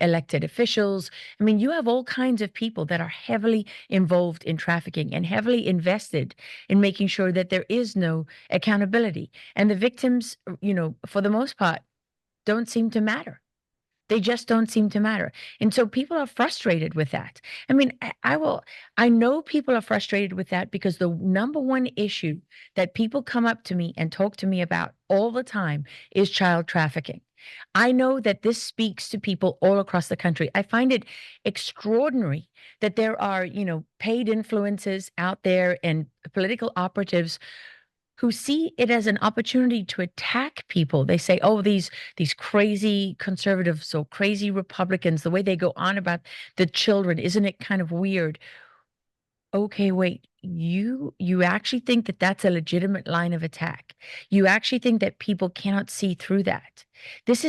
C: elected officials. I mean, you have all kinds of people that are heavily involved in trafficking and heavily invested in making sure that there is no accountability. And the victims, for the most part, don't seem to matter. They just don't seem to matter. And so people are frustrated with that. I mean, I know people are frustrated with that because the number one issue that people come up to me and talk to me about all the time is child trafficking. I know that this speaks to people all across the country. I find it extraordinary that there are, paid influencers out there and political operatives who see it as an opportunity to attack people. They say, oh, these crazy conservatives or crazy Republicans, the way they go on about the children, isn't it kind of weird? Okay, wait, you actually think that that's a legitimate line of attack? You actually think that people cannot see through that? This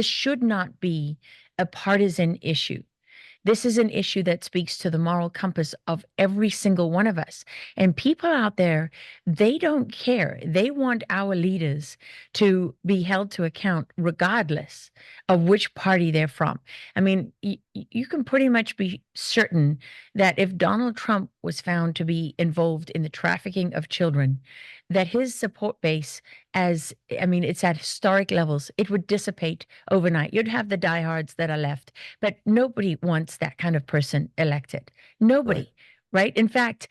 C: should not be a partisan issue. This is an issue that speaks to the moral compass of every single one of us. And people out there, they don't care. They want our leaders to be held to account regardless of which party they're from. I mean, you can pretty much be certain that if Donald Trump was found to be involved in the trafficking of children, that his support base, it's at historic levels. It would dissipate overnight. You'd have the diehards that are left, but nobody wants that kind of person elected. Nobody, right? In fact,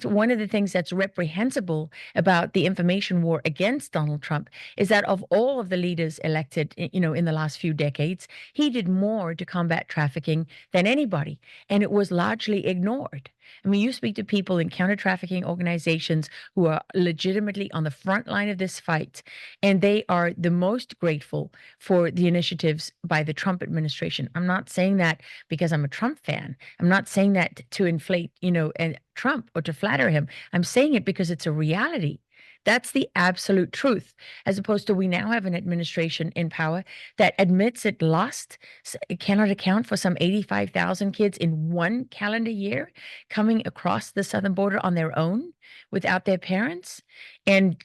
C: one of the things that's reprehensible about the information war against Donald Trump is that of all of the leaders elected, in the last few decades, he did more to combat trafficking than anybody, and it was largely ignored. I mean, you speak to people in counter-trafficking organizations who are legitimately on the front line of this fight, and they are the most grateful for the initiatives by the Trump administration. I'm not saying that because I'm a Trump fan. I'm not saying that to inflate, Trump or to flatter him. I'm saying it because it's a reality. That's the absolute truth, as opposed to we now have an administration in power that admits it cannot account for some 85,000 kids in one calendar year coming across the southern border on their own without their parents. And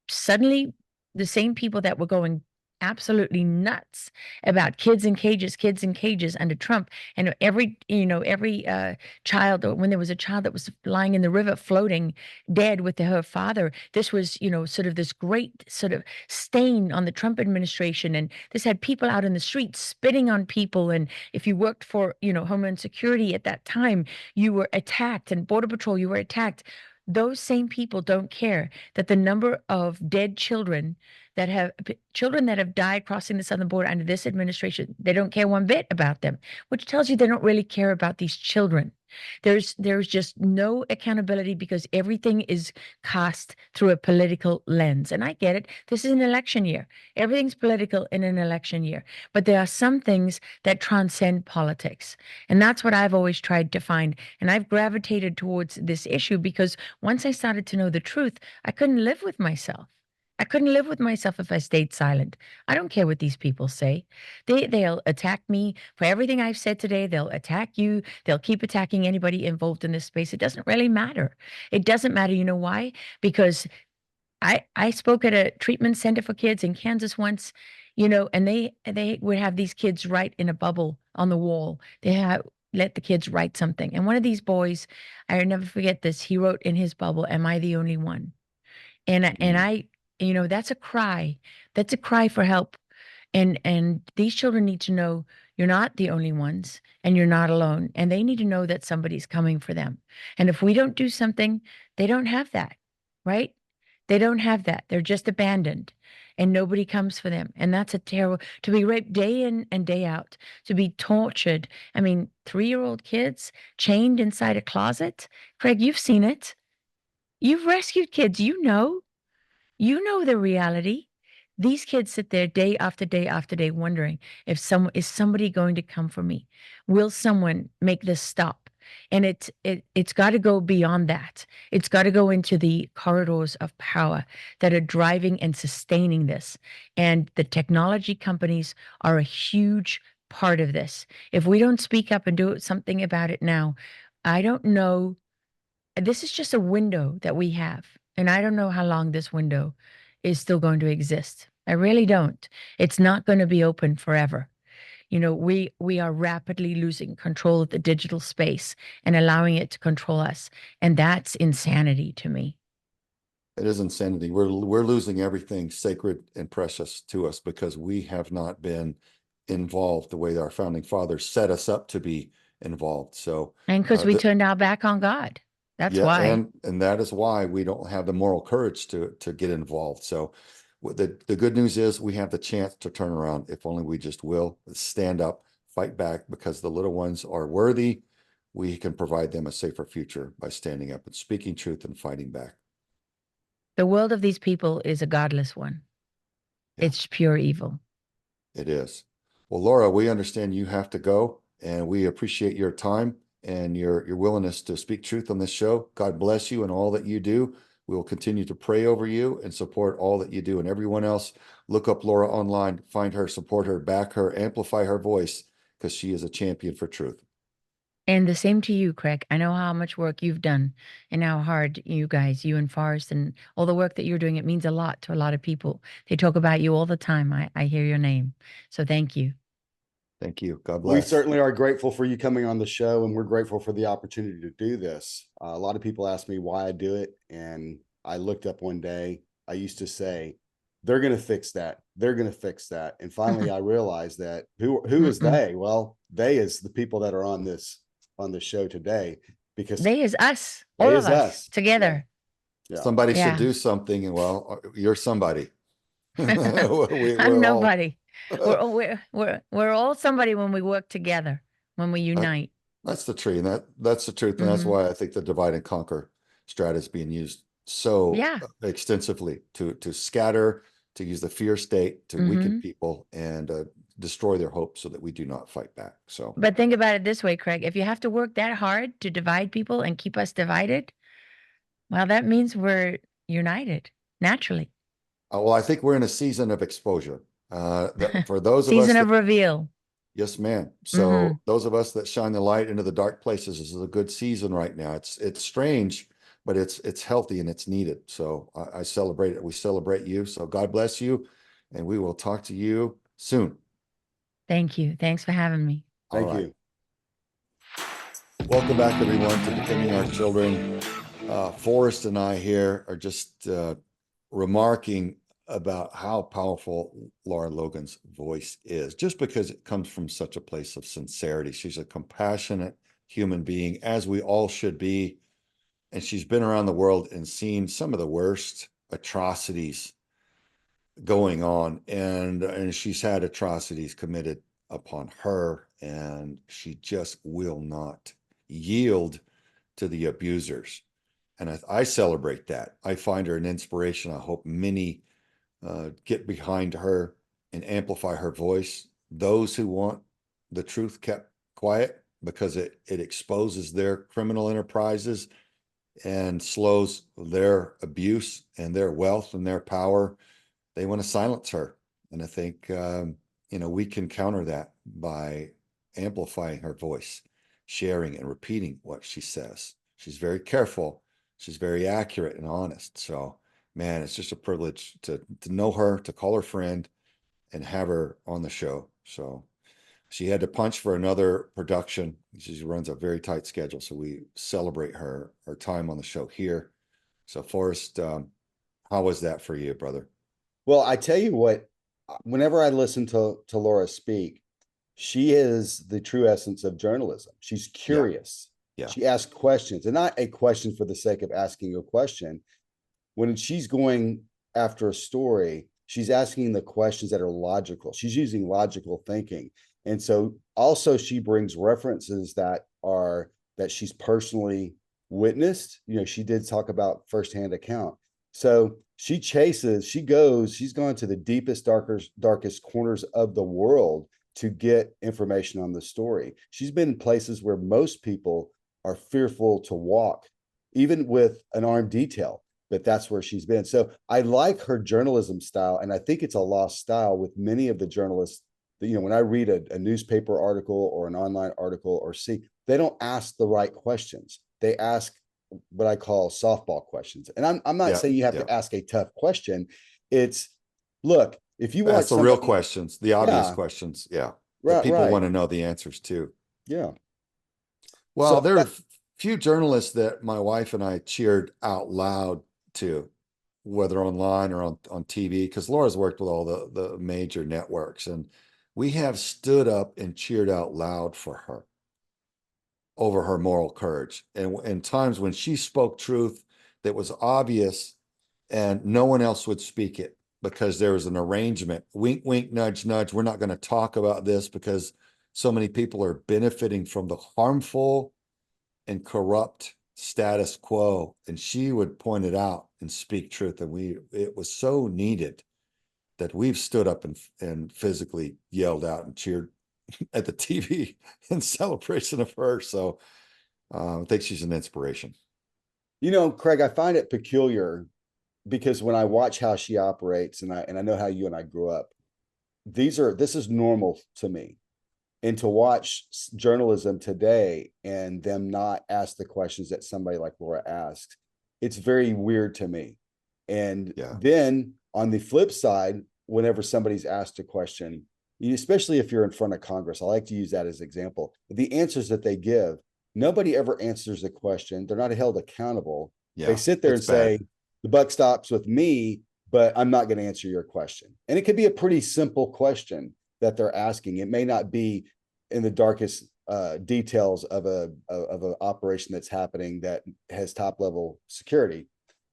C: suddenly the same people that were going absolutely nuts about kids in cages under Trump. And every child, or when there was a child that was lying in the river floating dead with her father, this was, sort of this great sort of stain on the Trump administration. And this had people out in the streets spitting on people. And if you worked for, Homeland Security at that time, you were attacked, and Border Patrol, you were attacked. Those same people don't care that the number of dead children that have died crossing the southern border under this administration, they don't care one bit about them, which tells you they don't really care about these children. There's just no accountability because everything is cast through a political lens. And I get it. This is an election year. Everything's political in an election year. But there are some things that transcend politics. And that's what I've always tried to find. And I've gravitated towards this issue because once I started to know the truth, I couldn't live with myself. I couldn't live with myself if I stayed silent. I don't care what these people say. They'll attack me for everything I've said today. They'll attack you. They'll keep attacking anybody involved in this space. It doesn't really matter. It doesn't matter. You know why? Because I spoke at a treatment center for kids in Kansas once, and they would have these kids write in a bubble on the wall. Let the kids write something. And one of these boys, I'll never forget this. He wrote in his bubble, "Am I the only one?" And I that's a cry. That's a cry for help. And these children need to know you're not the only ones and you're not alone. And they need to know that somebody's coming for them. And if we don't do something, they don't have that, right? They don't have that. They're just abandoned and nobody comes for them. And that's a terrible, to be raped day in and day out, to be tortured. I mean, 3-year-old kids chained inside a closet. Craig, you've seen it. You've rescued kids, You know the reality. These kids sit there day after day after day wondering is somebody going to come for me? Will someone make this stop? And it's got to go beyond that. It's got to go into the corridors of power that are driving and sustaining this. And the technology companies are a huge part of this. If we don't speak up and do something about it now, I don't know. This is just a window that we have. And I don't know how long this window is still going to exist. I really don't. It's not going to be open forever. We are rapidly losing control of the digital space and allowing it to control us. And that's insanity to me.
B: It is insanity. We're losing everything sacred and precious to us because we have not been involved the way that our founding fathers set us up to be involved.
C: And because we turned our back on God. That's why.
B: And that is why we don't have the moral courage to get involved. So the good news is we have the chance to turn around if only we just will stand up, fight back, because the little ones are worthy. We can provide them a safer future by standing up and speaking truth and fighting back.
C: The world of these people is a godless one. Yeah. It's pure evil.
B: It is. Well, Laura, we understand you have to go, and we appreciate your time and your willingness to speak truth on this show. God bless you and all that you do. We will continue to pray over you and support all that you do. And everyone else, look up Laura online, find her, support her, back her, amplify her voice, because she is a champion for truth.
C: And the same to you, Craig. I know how much work you've done and how hard you guys, you and Forrest, and all the work that you're doing. It means a lot to a lot of people. They talk about you all the time. I hear your name. So thank you.
B: Thank you. God bless.
H: We certainly are grateful for you coming on the show, and we're grateful for the opportunity to do this. A lot of people ask me why I do it, and I looked up one day. I used to say, they're going to fix that. They're going to fix that. And finally, I realized that who is they? Well, they is the people that are on the show today, because
C: they is us, all of us together.
B: Yeah. Somebody should do something, and well, you're somebody.
C: I'm nobody. We're all somebody when we work together, when we unite.
B: That's the truth, and that's the truth, and that's why I think the divide and conquer strategy is being used so extensively to scatter, to use the fear state to weaken people and destroy their hope, so that we do not fight back. So,
C: but think about it this way, Craig: if you have to work that hard to divide people and keep us divided, well, that means we're united naturally.
B: Well, I think we're in a season of exposure. For those of us,
C: season of reveal.
B: Yes, ma'am. So those of us that shine the light into the dark places, this is a good season right now. It's strange but it's healthy and it's needed. So I celebrate it. We celebrate you. So God bless you, and we will talk to you soon.
C: Thank you. Thanks for having me.
H: Thank
B: All right.
H: you.
B: Welcome back, everyone, to Defending Our Children. Forrest and I here are just remarking about how powerful Lara Logan's voice is, just because it comes from such a place of sincerity. She's a compassionate human being, as we all should be. And she's been around the world and seen some of the worst atrocities going on. And she's had atrocities committed upon her, and she just will not yield to the abusers. And I celebrate that. I find her an inspiration. I hope many get behind her and amplify her voice. Those who want the truth kept quiet, because it exposes their criminal enterprises and slows their abuse and their wealth and their power. They want to silence her. And I think, we can counter that by amplifying her voice, sharing and repeating what she says. She's very careful. She's very accurate and honest. So, man, it's just a privilege to know her, to call her friend, and have her on the show. So she had to punch for another production. She runs a very tight schedule. So we celebrate her time on the show here. So Forrest, how was that for you, brother?
H: Well, I tell you what, whenever I listen to Lara speak, she is the true essence of journalism. She's curious.
B: Yeah.
H: She asks questions, and not a question for the sake of asking a question. When she's going after a story, she's asking the questions that are logical. She's using logical thinking. And so also she brings references that she's personally witnessed. She did talk about firsthand account. So she's gone to the deepest, darkest corners of the world to get information on the story. She's been in places where most people are fearful to walk, even with an armed detail, but that's where she's been. So I like her journalism style, and I think it's a lost style with many of the journalists that, when I read a newspaper article or an online article they don't ask the right questions. They ask what I call softball questions. And I'm not saying you have to ask a tough question. It's, look, if you want
B: the real questions, the obvious questions. Yeah. That people want to know the answers to.
H: Yeah.
B: Well, there are few journalists that my wife and I cheered out loud to, whether online or on TV, because Laura's worked with all the major networks, and we have stood up and cheered out loud for her over her moral courage. And in times when she spoke truth that was obvious and no one else would speak it because there was an arrangement, wink, wink, nudge, nudge. We're not going to talk about this because so many people are benefiting from the harmful and corrupt status quo. And she would point it out and speak truth. And it was so needed that we've stood up and physically yelled out and cheered at the TV in celebration of her. So I think she's an inspiration.
H: Craig, I find it peculiar because when I watch how she operates, and I know how you and I grew up, this is normal to me. And to watch journalism today and them not ask the questions that somebody like Lara asked, it's very weird to me. And then on the flip side, whenever somebody's asked a question, especially if you're in front of Congress, I like to use that as an example. The answers that they give, nobody ever answers the question. They're not held accountable. Yeah, they sit there and say, the buck stops with me, but I'm not going to answer your question. And it could be a pretty simple question that they're asking. It may not be in the darkest details of an operation that's happening that has top level security.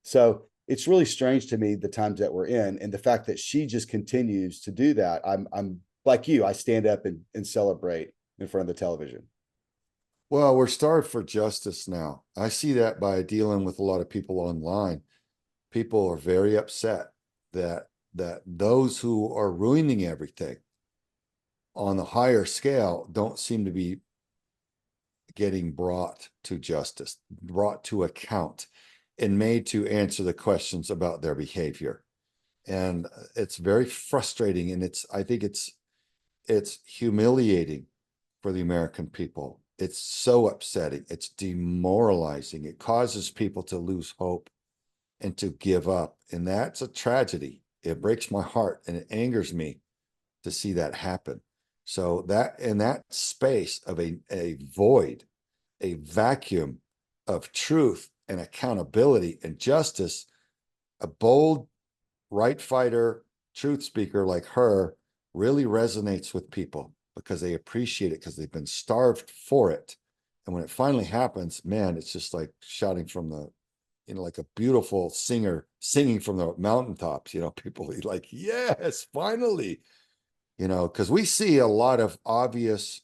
H: So it's really strange to me the times that we're in, and the fact that she just continues to do that. I'm like you, I stand up and celebrate in front of the television.
B: Well, we're starved for justice now. I see that by dealing with a lot of people online. People are very upset that those who are ruining everything on the higher scale don't seem to be getting brought to justice, brought to account, and made to answer the questions about their behavior. And it's very frustrating. And I think it's humiliating for the American people It's so upsetting. It's demoralizing. It causes people to lose hope and to give up. And that's a tragedy. It breaks my heart and it angers me to see that happen. So that in that space of a void, a vacuum of truth and accountability and justice, a bold right fighter, truth speaker like her really resonates with people because they appreciate it, because they've been starved for it. And when it finally happens, man, it's just like shouting from the, like a beautiful singer singing from the mountaintops, people like, yes, finally, because we see a lot of obvious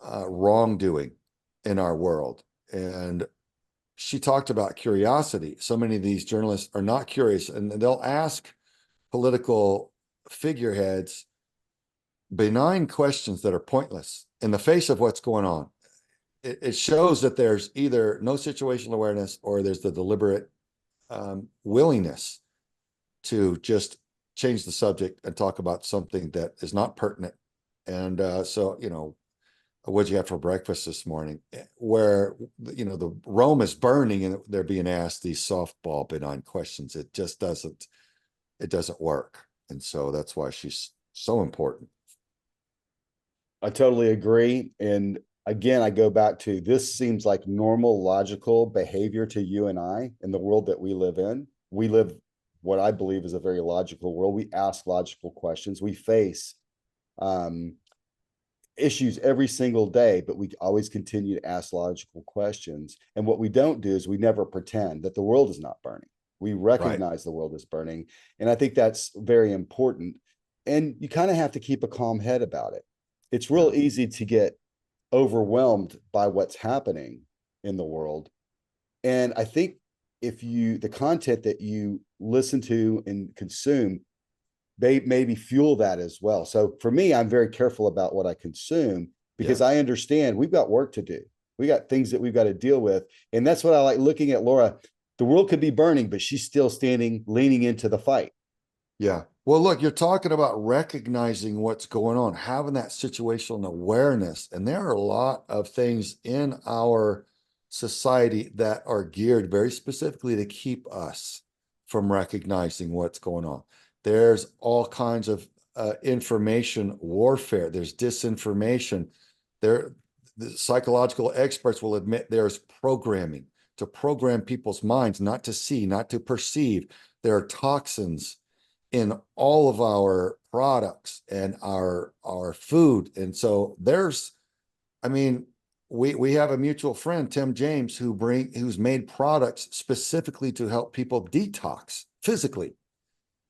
B: wrongdoing in our world. And she talked about curiosity. So many of these journalists are not curious, and they'll ask political figureheads benign questions that are pointless in the face of what's going on. It shows that there's either no situational awareness or there's the deliberate willingness to just change the subject and talk about something that is not pertinent. And so, what'd you have for breakfast this morning? Where, the Rome is burning and they're being asked these softball benign questions. It just doesn't work. And so that's why she's so important.
H: I totally agree. And again, I go back to, this seems like normal, logical behavior to you and I in the world that we live in. We live what I believe is a very logical world. We ask logical questions. We face issues every single day, but we always continue to ask logical questions. And what we don't do is we never pretend that the world is not burning. We recognize the world is burning. And I think that's very important. And you kind of have to keep a calm head about it. It's real easy to get overwhelmed by what's happening in the world. And I think the content that you listen to and consume, they maybe fuel that as well. So for me, I'm very careful about what I consume because I understand we've got work to do. We got things that we've got to deal with. And that's what I like looking at Laura. The world could be burning, but she's still standing, leaning into the fight.
B: Yeah. Well, look, you're talking about recognizing what's going on, having that situational awareness. And there are a lot of things in our society that are geared very specifically to keep us from recognizing what's going on. There's all kinds of information warfare. There's disinformation. The psychological experts will admit there's programming to program people's minds not to see, not to perceive. There are toxins in all of our products and our food. And so we have a mutual friend, Tim James, who's made products specifically to help people detox physically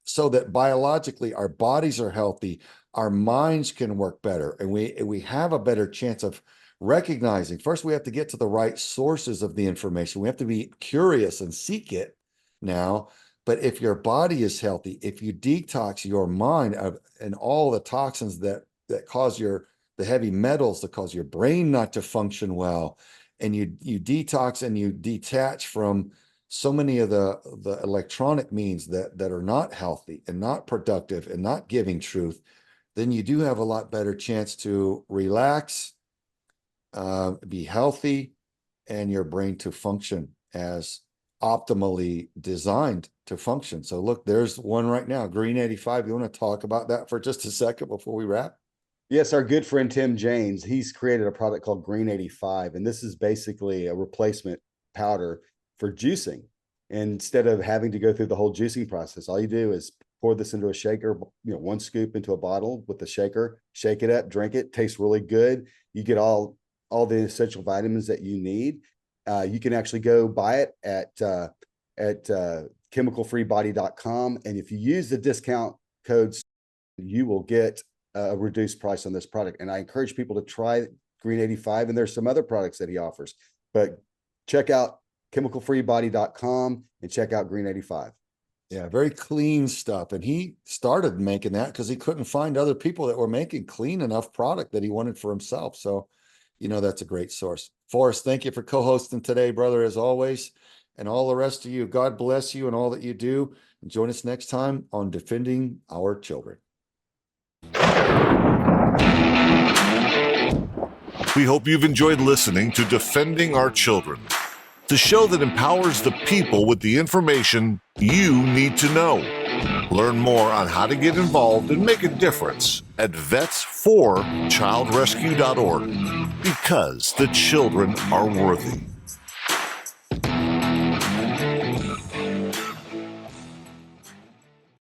B: so that biologically our bodies are healthy, our minds can work better, and we have a better chance of recognizing. First, we have to get to the right sources of the information. We have to be curious and seek it now. But if your body is healthy, if you detox your mind and all the toxins that cause the heavy metals that cause your brain not to function well, and you detox and you detach from so many of the electronic means that are not healthy and not productive and not giving truth, then you do have a lot better chance to relax, be healthy, and your brain to function as optimally designed to function. So look, there's one right now, Green 85. You want to talk about that for just a second before we wrap?
H: Yes, our good friend Tim James, he's created a product called Green 85, and this is basically a replacement powder for juicing. And instead of having to go through the whole juicing process, all you do is pour this into a shaker, 1 scoop into a bottle with the shaker, shake it up, drink it, tastes really good. You get all the essential vitamins that you need. You can actually go buy it at chemicalfreebody.com. And if you use the discount codes, you will get a reduced price on this product. And I encourage people to try Green 85. And there's some other products that he offers, but check out chemicalfreebody.com and check out Green 85.
B: Yeah, very clean stuff. And he started making that because he couldn't find other people that were making clean enough product that he wanted for himself. So, that's a great source. Forrest, thank you for co-hosting today, brother, as always. And all the rest of you, God bless you and all that you do. And join us next time on Defending Our Children.
A: We hope you've enjoyed listening to Defending Our Children, the show that empowers the people with the information you need to know. Learn more on how to get involved and make a difference at vetsforchildrescue.org, because the children are worthy.